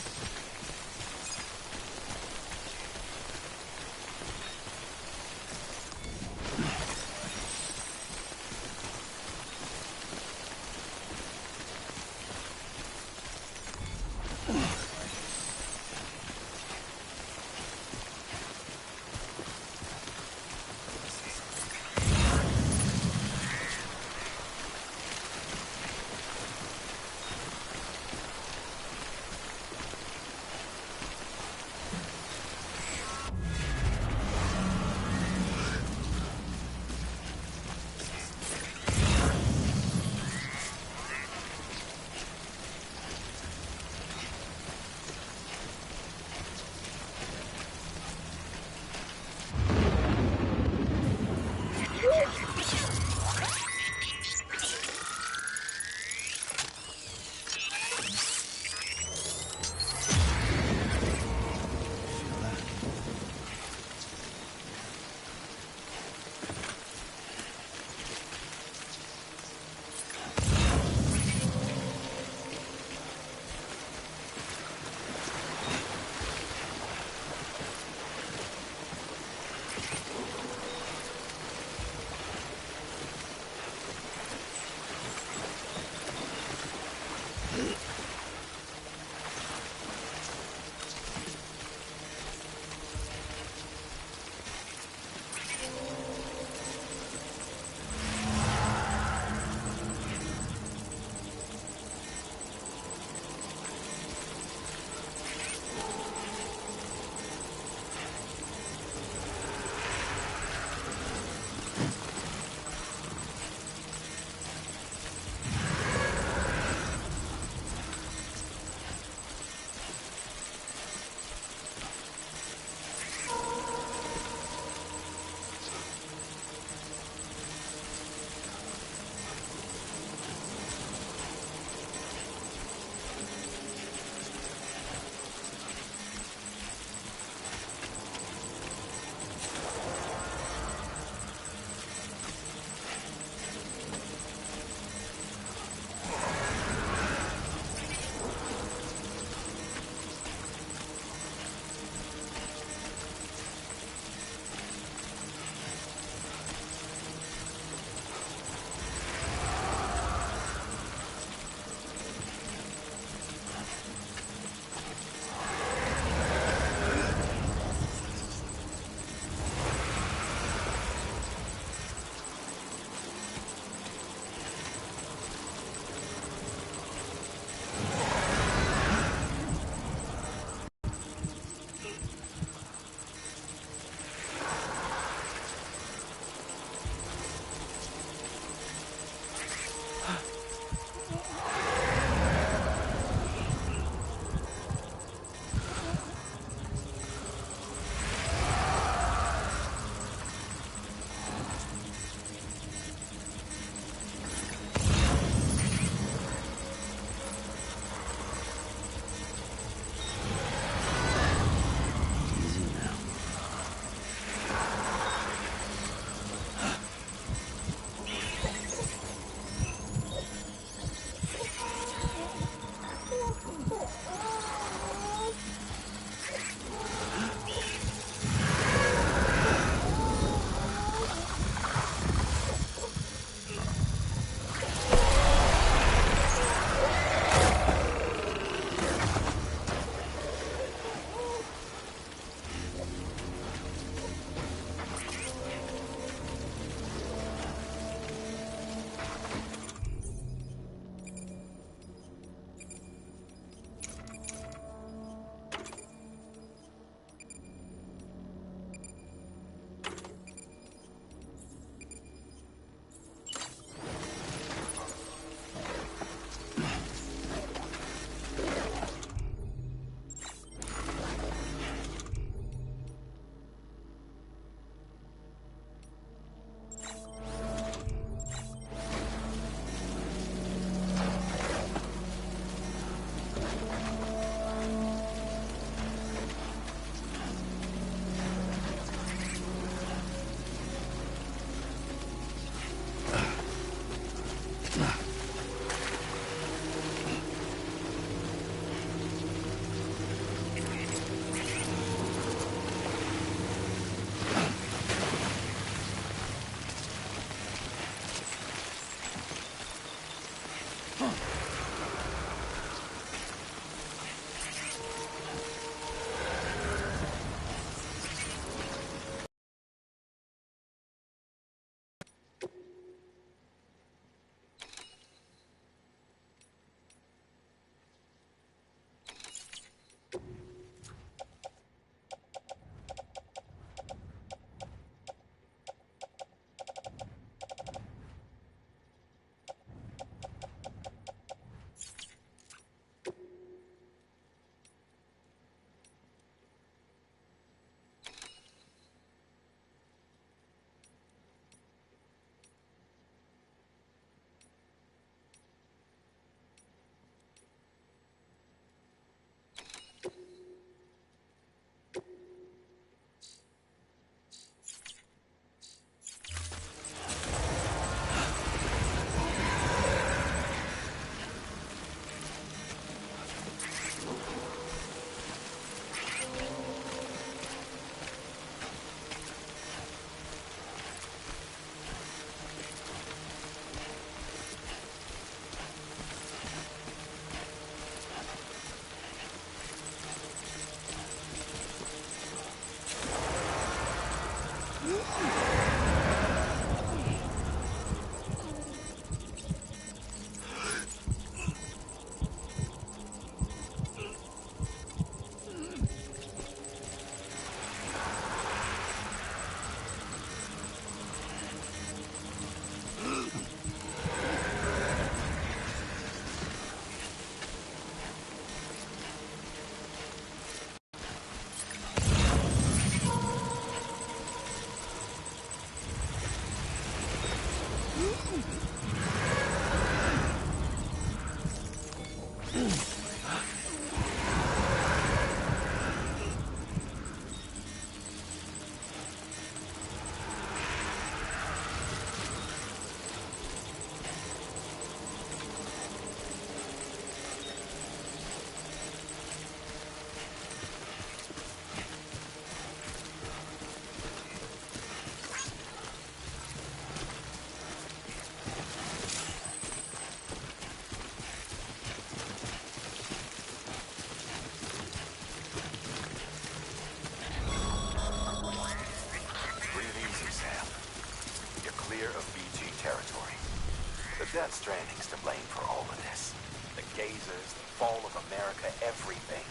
Death Stranding's to blame for all of this. The gazers, the fall of America, everything.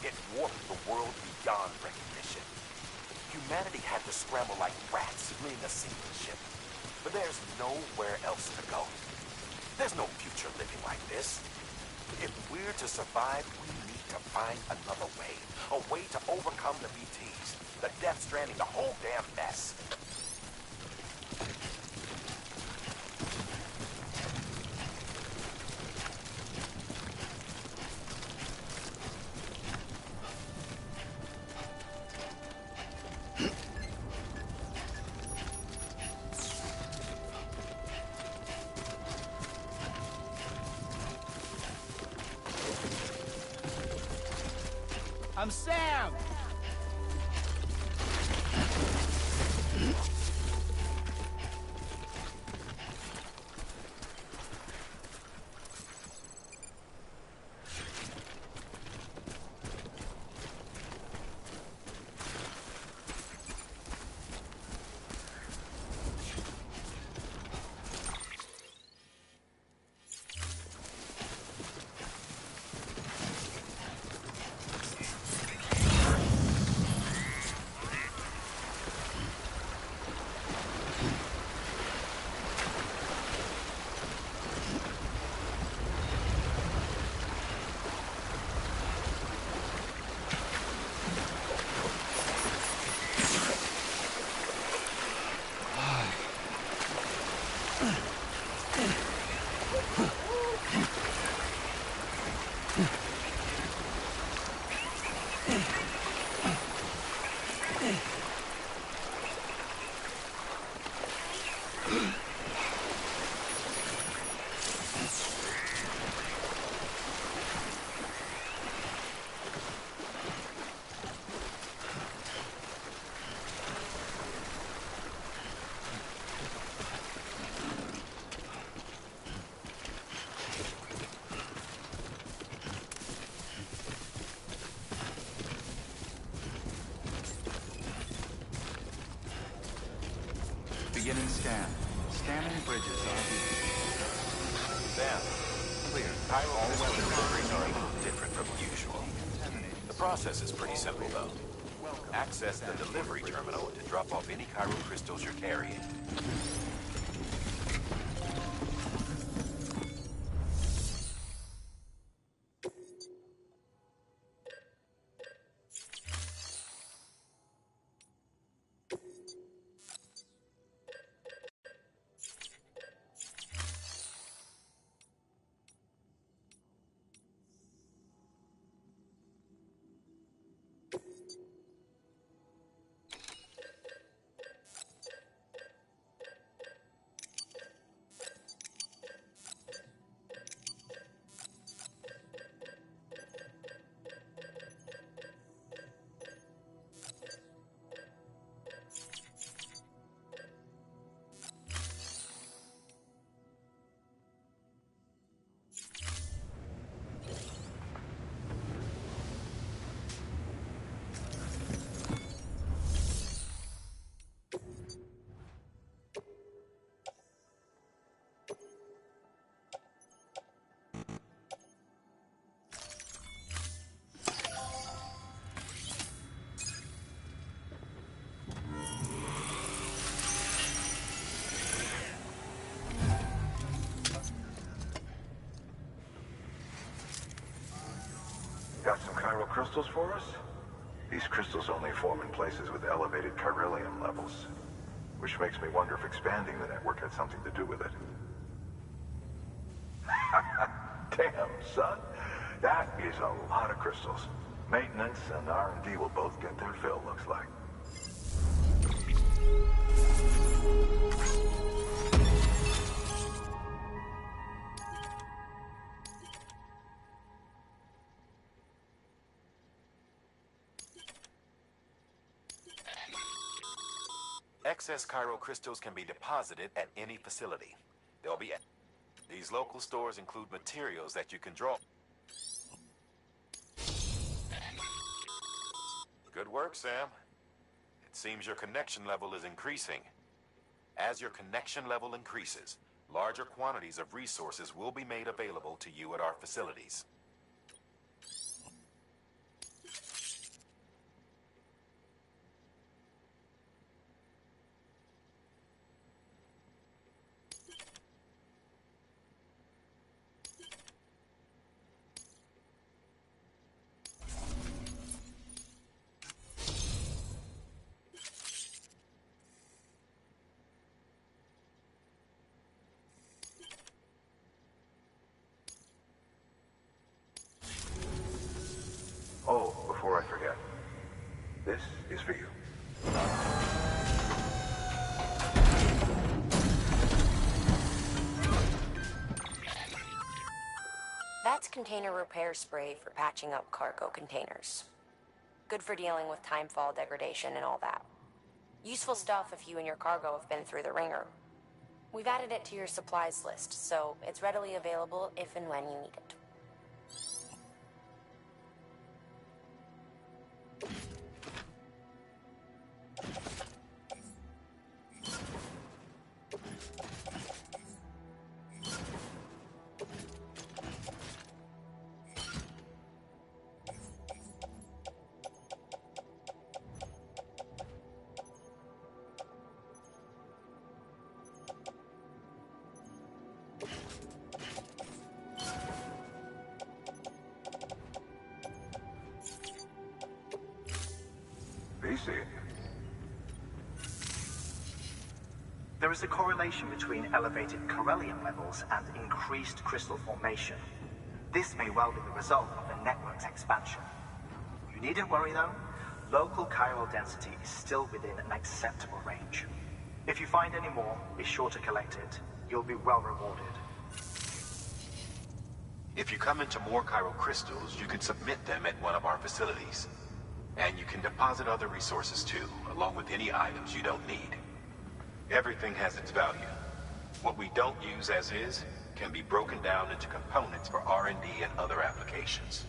It warped the world beyond recognition. Humanity had to scramble like rats fleeing a sinking ship. But there's nowhere else to go. There's no future living like this. If we're to survive, we need to find another way. A way to overcome the BTs, the Death Stranding, the whole damn mess. I'm Sam! Beginning scan. Scanning bridges ID. Sam, clear. All weapon deliveries are a little different from usual. The process is pretty simple, though. Access the delivery terminal to drop off any chiral crystals you're carrying. Got some chiral crystals for us? These crystals only form in places with elevated chiralium levels, which makes me wonder if expanding the network had something to do with it. Damn, son. That is a lot of crystals. Maintenance and R&D will both get their fill, looks like. Excess chiral crystals can be deposited at any facility. They'll be at... These local stores include materials that you can draw. Good work, Sam. It seems your connection level is increasing. As your connection level increases, Larger quantities of resources will be made available to you at our facilities. Oh, before I forget, this is for you. That's container repair spray for patching up cargo containers. Good for dealing with timefall degradation and all that. Useful stuff if you and your cargo have been through the ringer. We've added it to your supplies list, so it's readily available if and when you need it. There is a correlation between elevated Corellium levels and increased crystal formation. This may well be the result of the network's expansion. You needn't worry though. Local chiral density is still within an acceptable range. If you find any more, be sure to collect it. You'll be well rewarded. If you come into more chiral crystals, you can submit them at one of our facilities. And you can deposit other resources too, along with any items you don't need. Everything has its value. What we don't use as is can be broken down into components for R&D and other applications.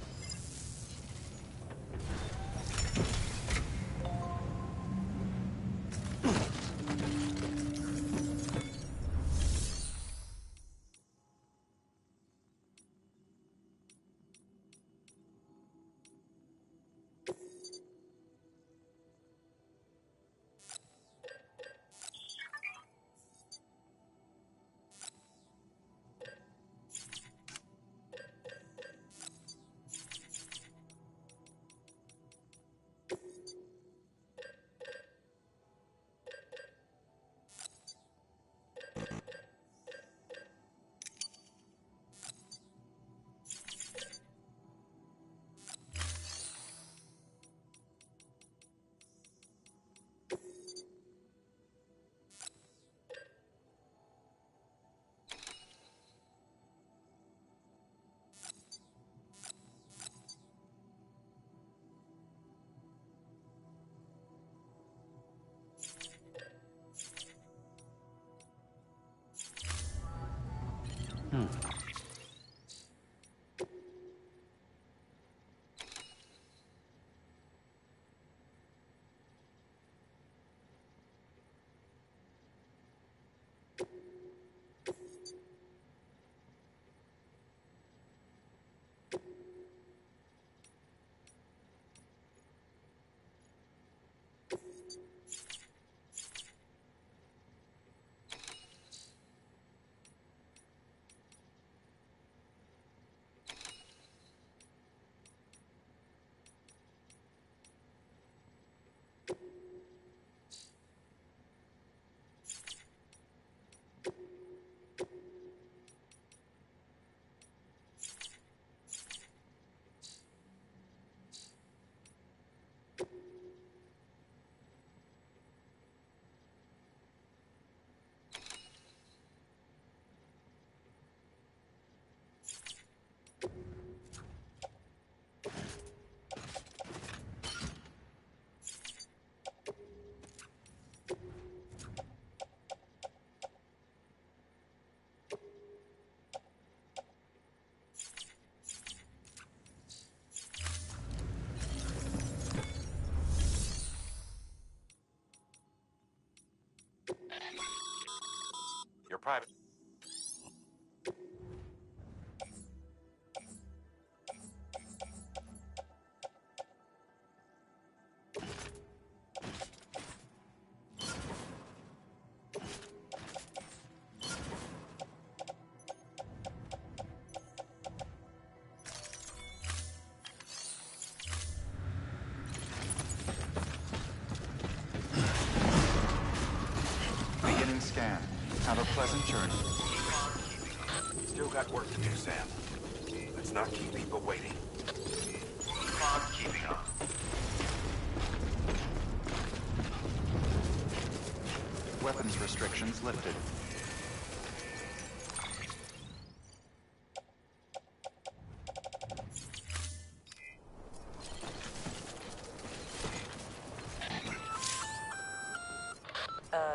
Your private... Have a pleasant journey. Still got work to do, Sam. Let's not keep people waiting. Keeping on. Weapons restrictions lifted.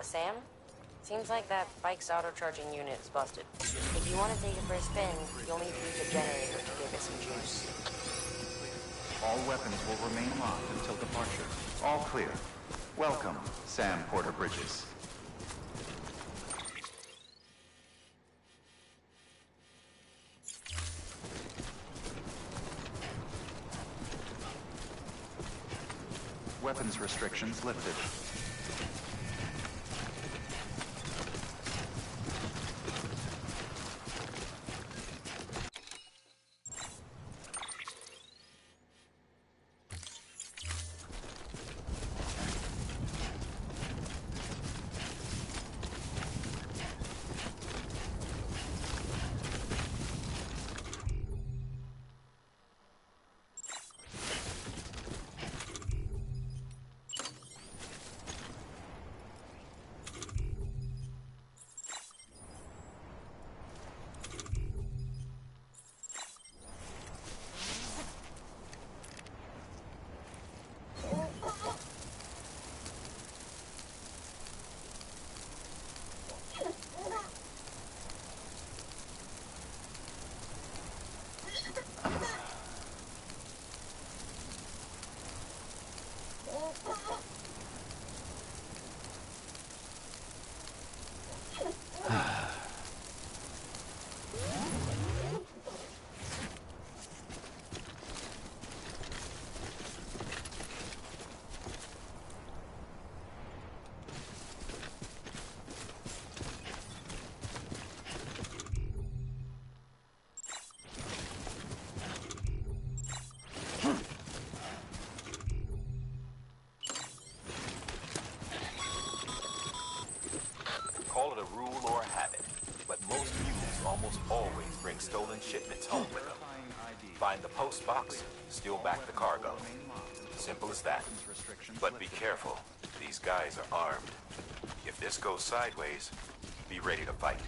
Sam? Seems like that bike's auto-charging unit is busted. If you want to take it for a spin, you'll need to use the generator to give it some juice. All weapons will remain locked until departure. All clear. Welcome, Sam Porter Bridges. Weapons restrictions lifted. Call it a rule or a habit, but most mules almost always bring stolen shipments home with them. Find the post box, steal back the cargo. Simple as that. But be careful. These guys are armed. If this goes sideways, be ready to fight.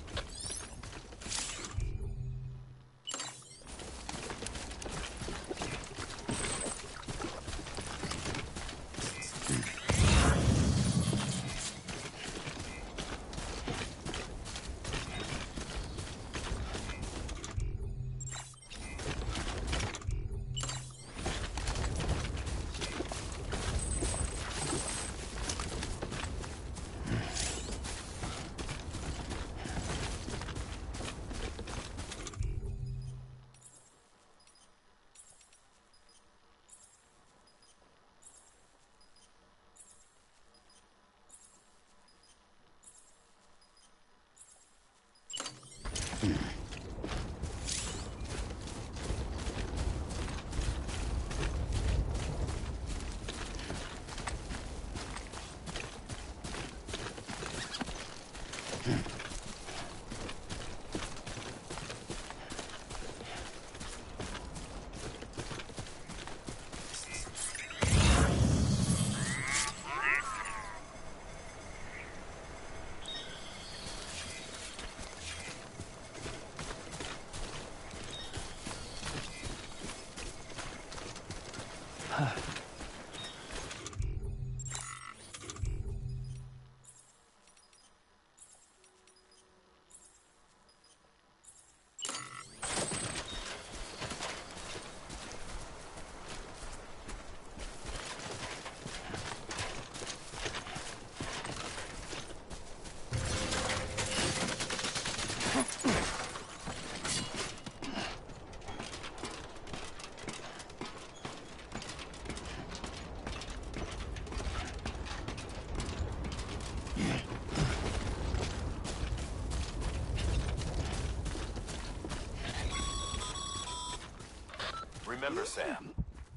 Remember, Sam,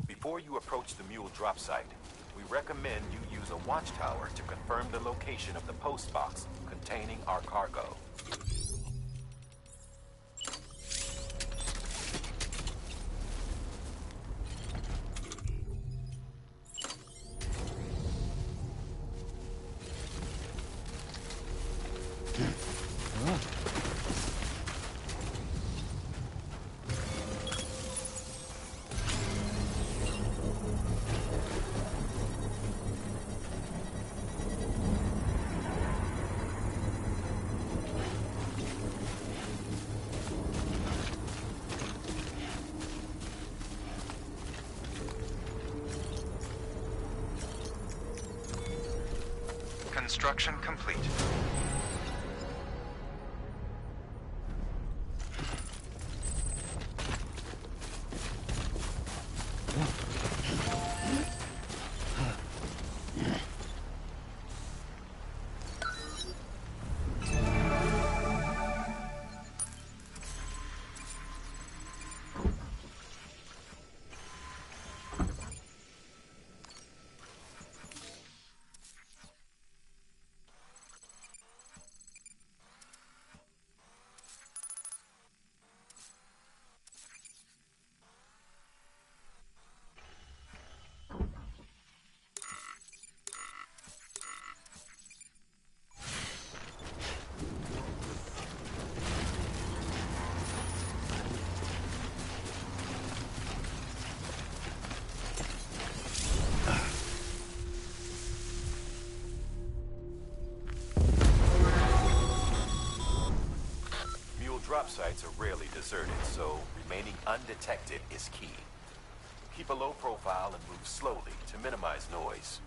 before you approach the mule drop site, we recommend you use a watchtower to confirm the location of the post box containing our cargo. Construction complete. Drop sites are rarely deserted, so remaining undetected is key. Keep a low profile and move slowly to minimize noise.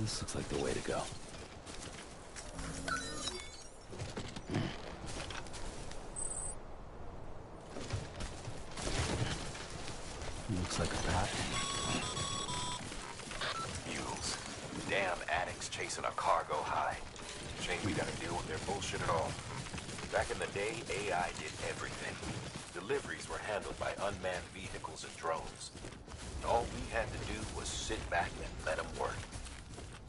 This looks like the way to go. Looks like a path. Mules. Damn addicts chasing a cargo high. Shame we gotta deal with their bullshit at all. Back in the day, AI did everything. Deliveries were handled by unmanned vehicles and drones. And all we had to do was sit back and let them work.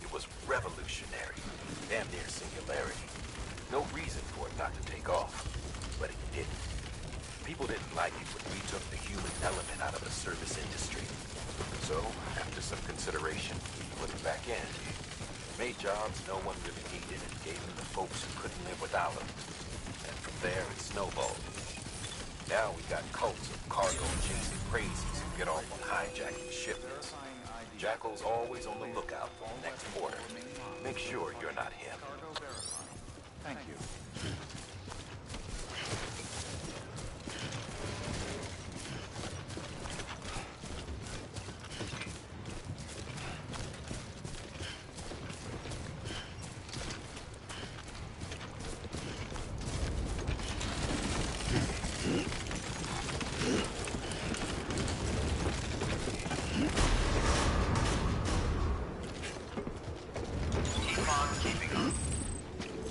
It was revolutionary. Damn near singularity. No reason for it not to take off. But it didn't. People didn't like it when we took the human element out of the service industry. So, after some consideration, we put it back in. Made jobs no one really needed and gave them to folks who couldn't live without them. And from there, it snowballed. Now we got cults of cargo chasing crazies who get off on hijacking shipments. Jackal's always on the lookout for the next order. Make sure you're not him. Thank you.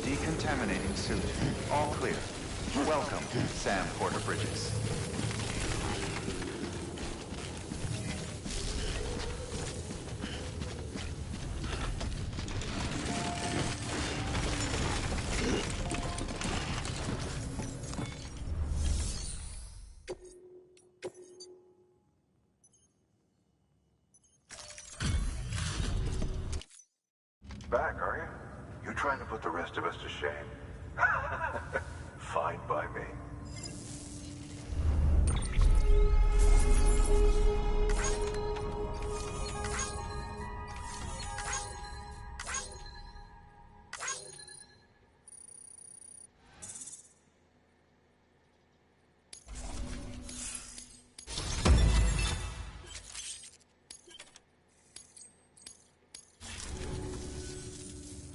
Decontaminating suit. All clear. Welcome, Sam Porter Bridges. Back, are you? You trying to put the rest of us to shame? Fine by me.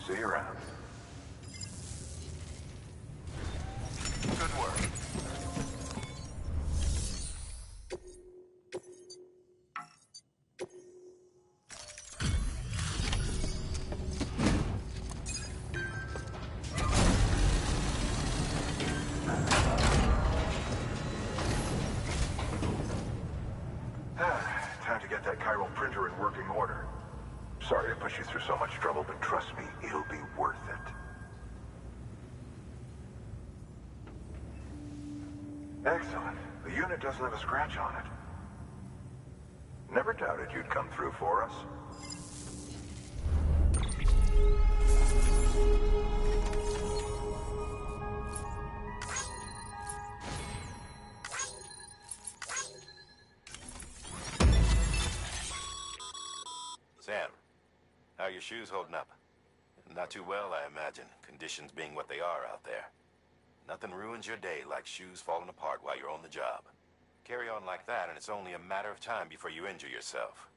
See you around. Good work. Time to get that chiral printer in working order. Sorry to push you through so much trouble, but trust me, it'll be worth it. Excellent. The unit doesn't have a scratch on it. Never doubted you'd come through for us. Sam, how are your shoes holding up? Not too well, I imagine, conditions being what they are out there. Nothing ruins your day like shoes falling apart while you're on the job. Carry on like that, and it's only a matter of time before you injure yourself.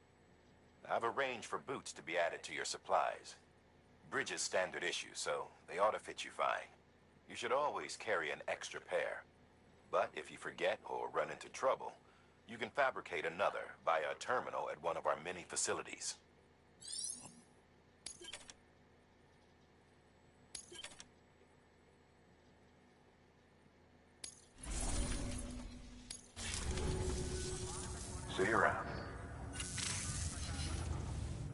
I've arranged for boots to be added to your supplies. Bridges standard issue, so they ought to fit you fine. You should always carry an extra pair. But if you forget or run into trouble, you can fabricate another via a terminal at one of our many facilities. See you around.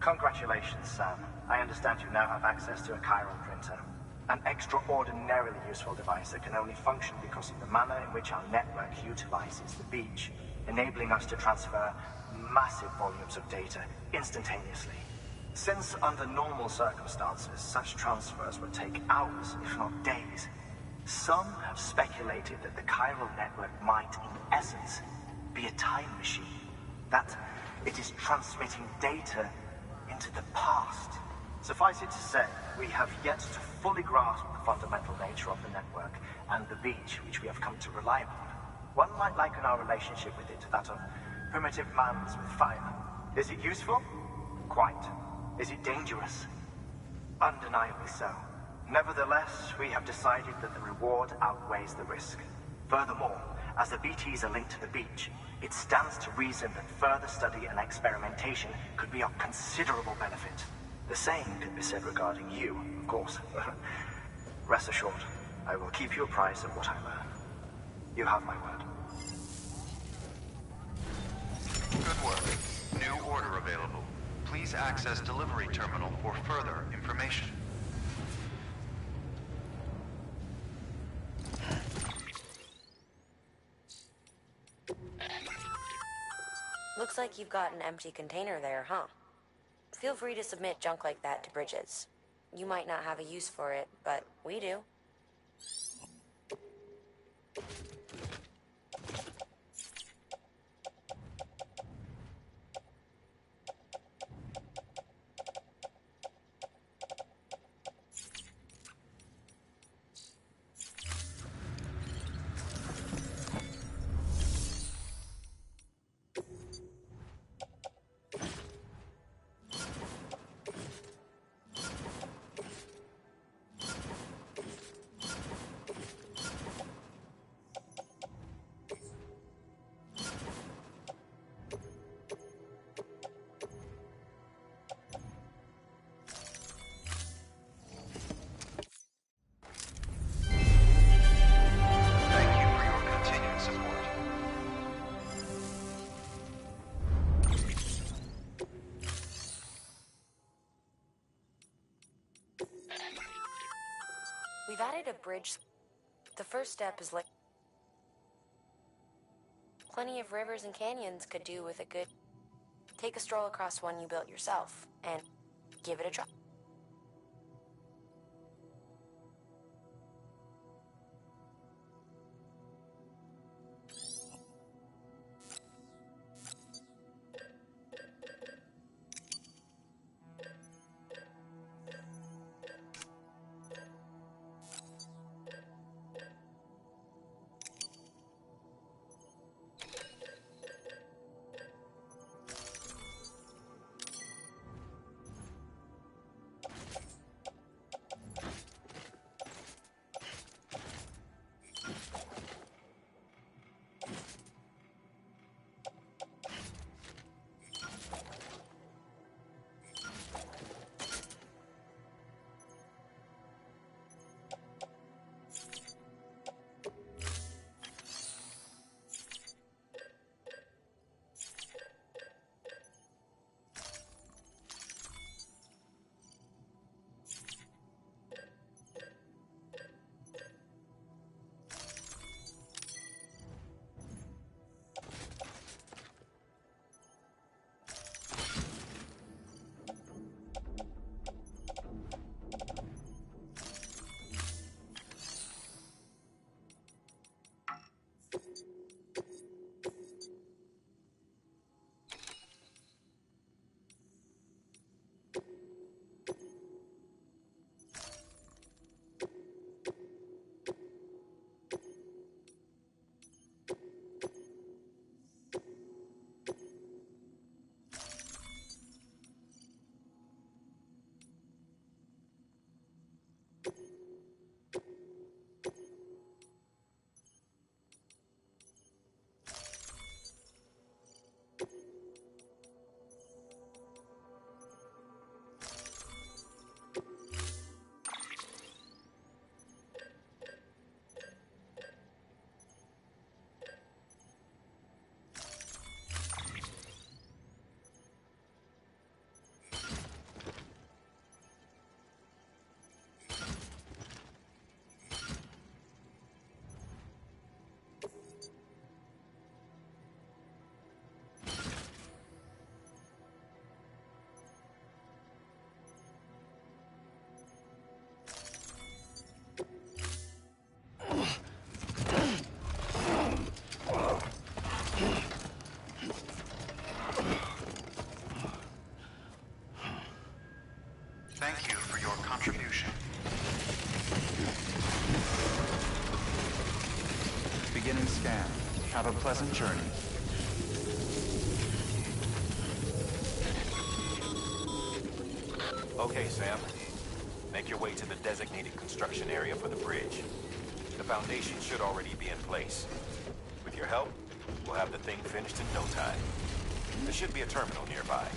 Congratulations, Sam. I understand you now have access to a chiral printer. An extraordinarily useful device that can only function because of the manner in which our network utilizes the beach, enabling us to transfer massive volumes of data instantaneously. Since under normal circumstances, such transfers would take hours, if not days, some have speculated that the chiral network might, in essence, be a time machine. That it is transmitting data into the past. Suffice it to say, we have yet to fully grasp the fundamental nature of the network and the beach which we have come to rely upon. One might liken our relationship with it to that of primitive mans with fire. Is it useful? Quite. Is it dangerous? Undeniably so. Nevertheless, we have decided that the reward outweighs the risk. Furthermore, as the BTs are linked to the beach, it stands to reason that further study and experimentation could be of considerable benefit. The same could be said regarding you, of course. Rest assured, I will keep you apprised of what I learn. You have my word. Good work. New order available. Please access delivery terminal for further information. Looks like you've got an empty container there, huh? Feel free to submit junk like that to Bridges. You might not have a use for it, but we do. We've added a bridge. The first step is like... Plenty of rivers and canyons could do with a good... Take a stroll across one you built yourself, and give it a try. Thank you for your contribution. Beginning scan. Have a pleasant journey. Okay, Sam. Make your way to the designated construction area for the bridge. The foundation should already be in place. With your help, we'll have the thing finished in no time. There should be a terminal nearby.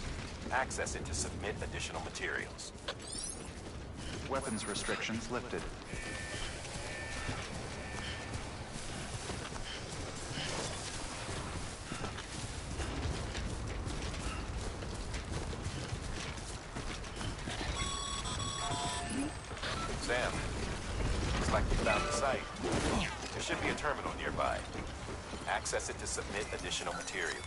Access it to submit additional materials. Weapons restrictions lifted. Sam, looks like we found the site. There should be a terminal nearby. Access it to submit additional material.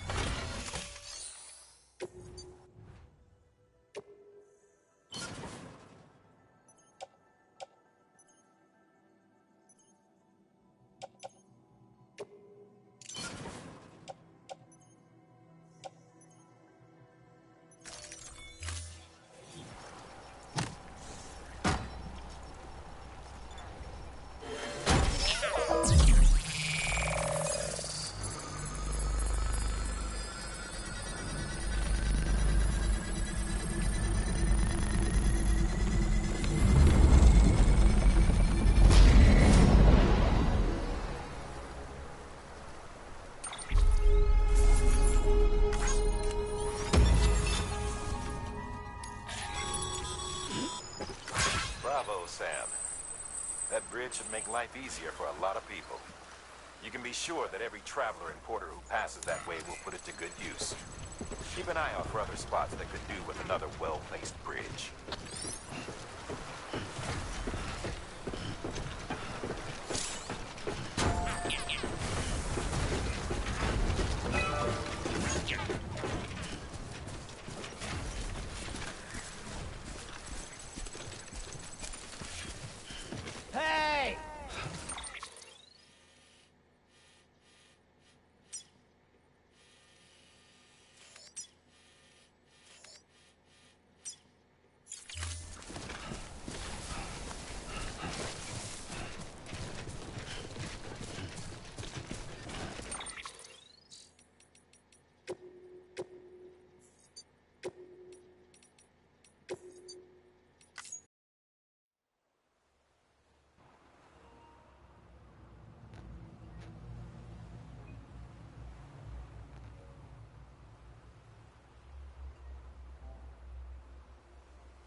Bravo, Sam. That bridge should make life easier for a lot of people. You can be sure that every traveler and porter who passes that way will put it to good use. Keep an eye out for other spots that could do with another well-placed bridge.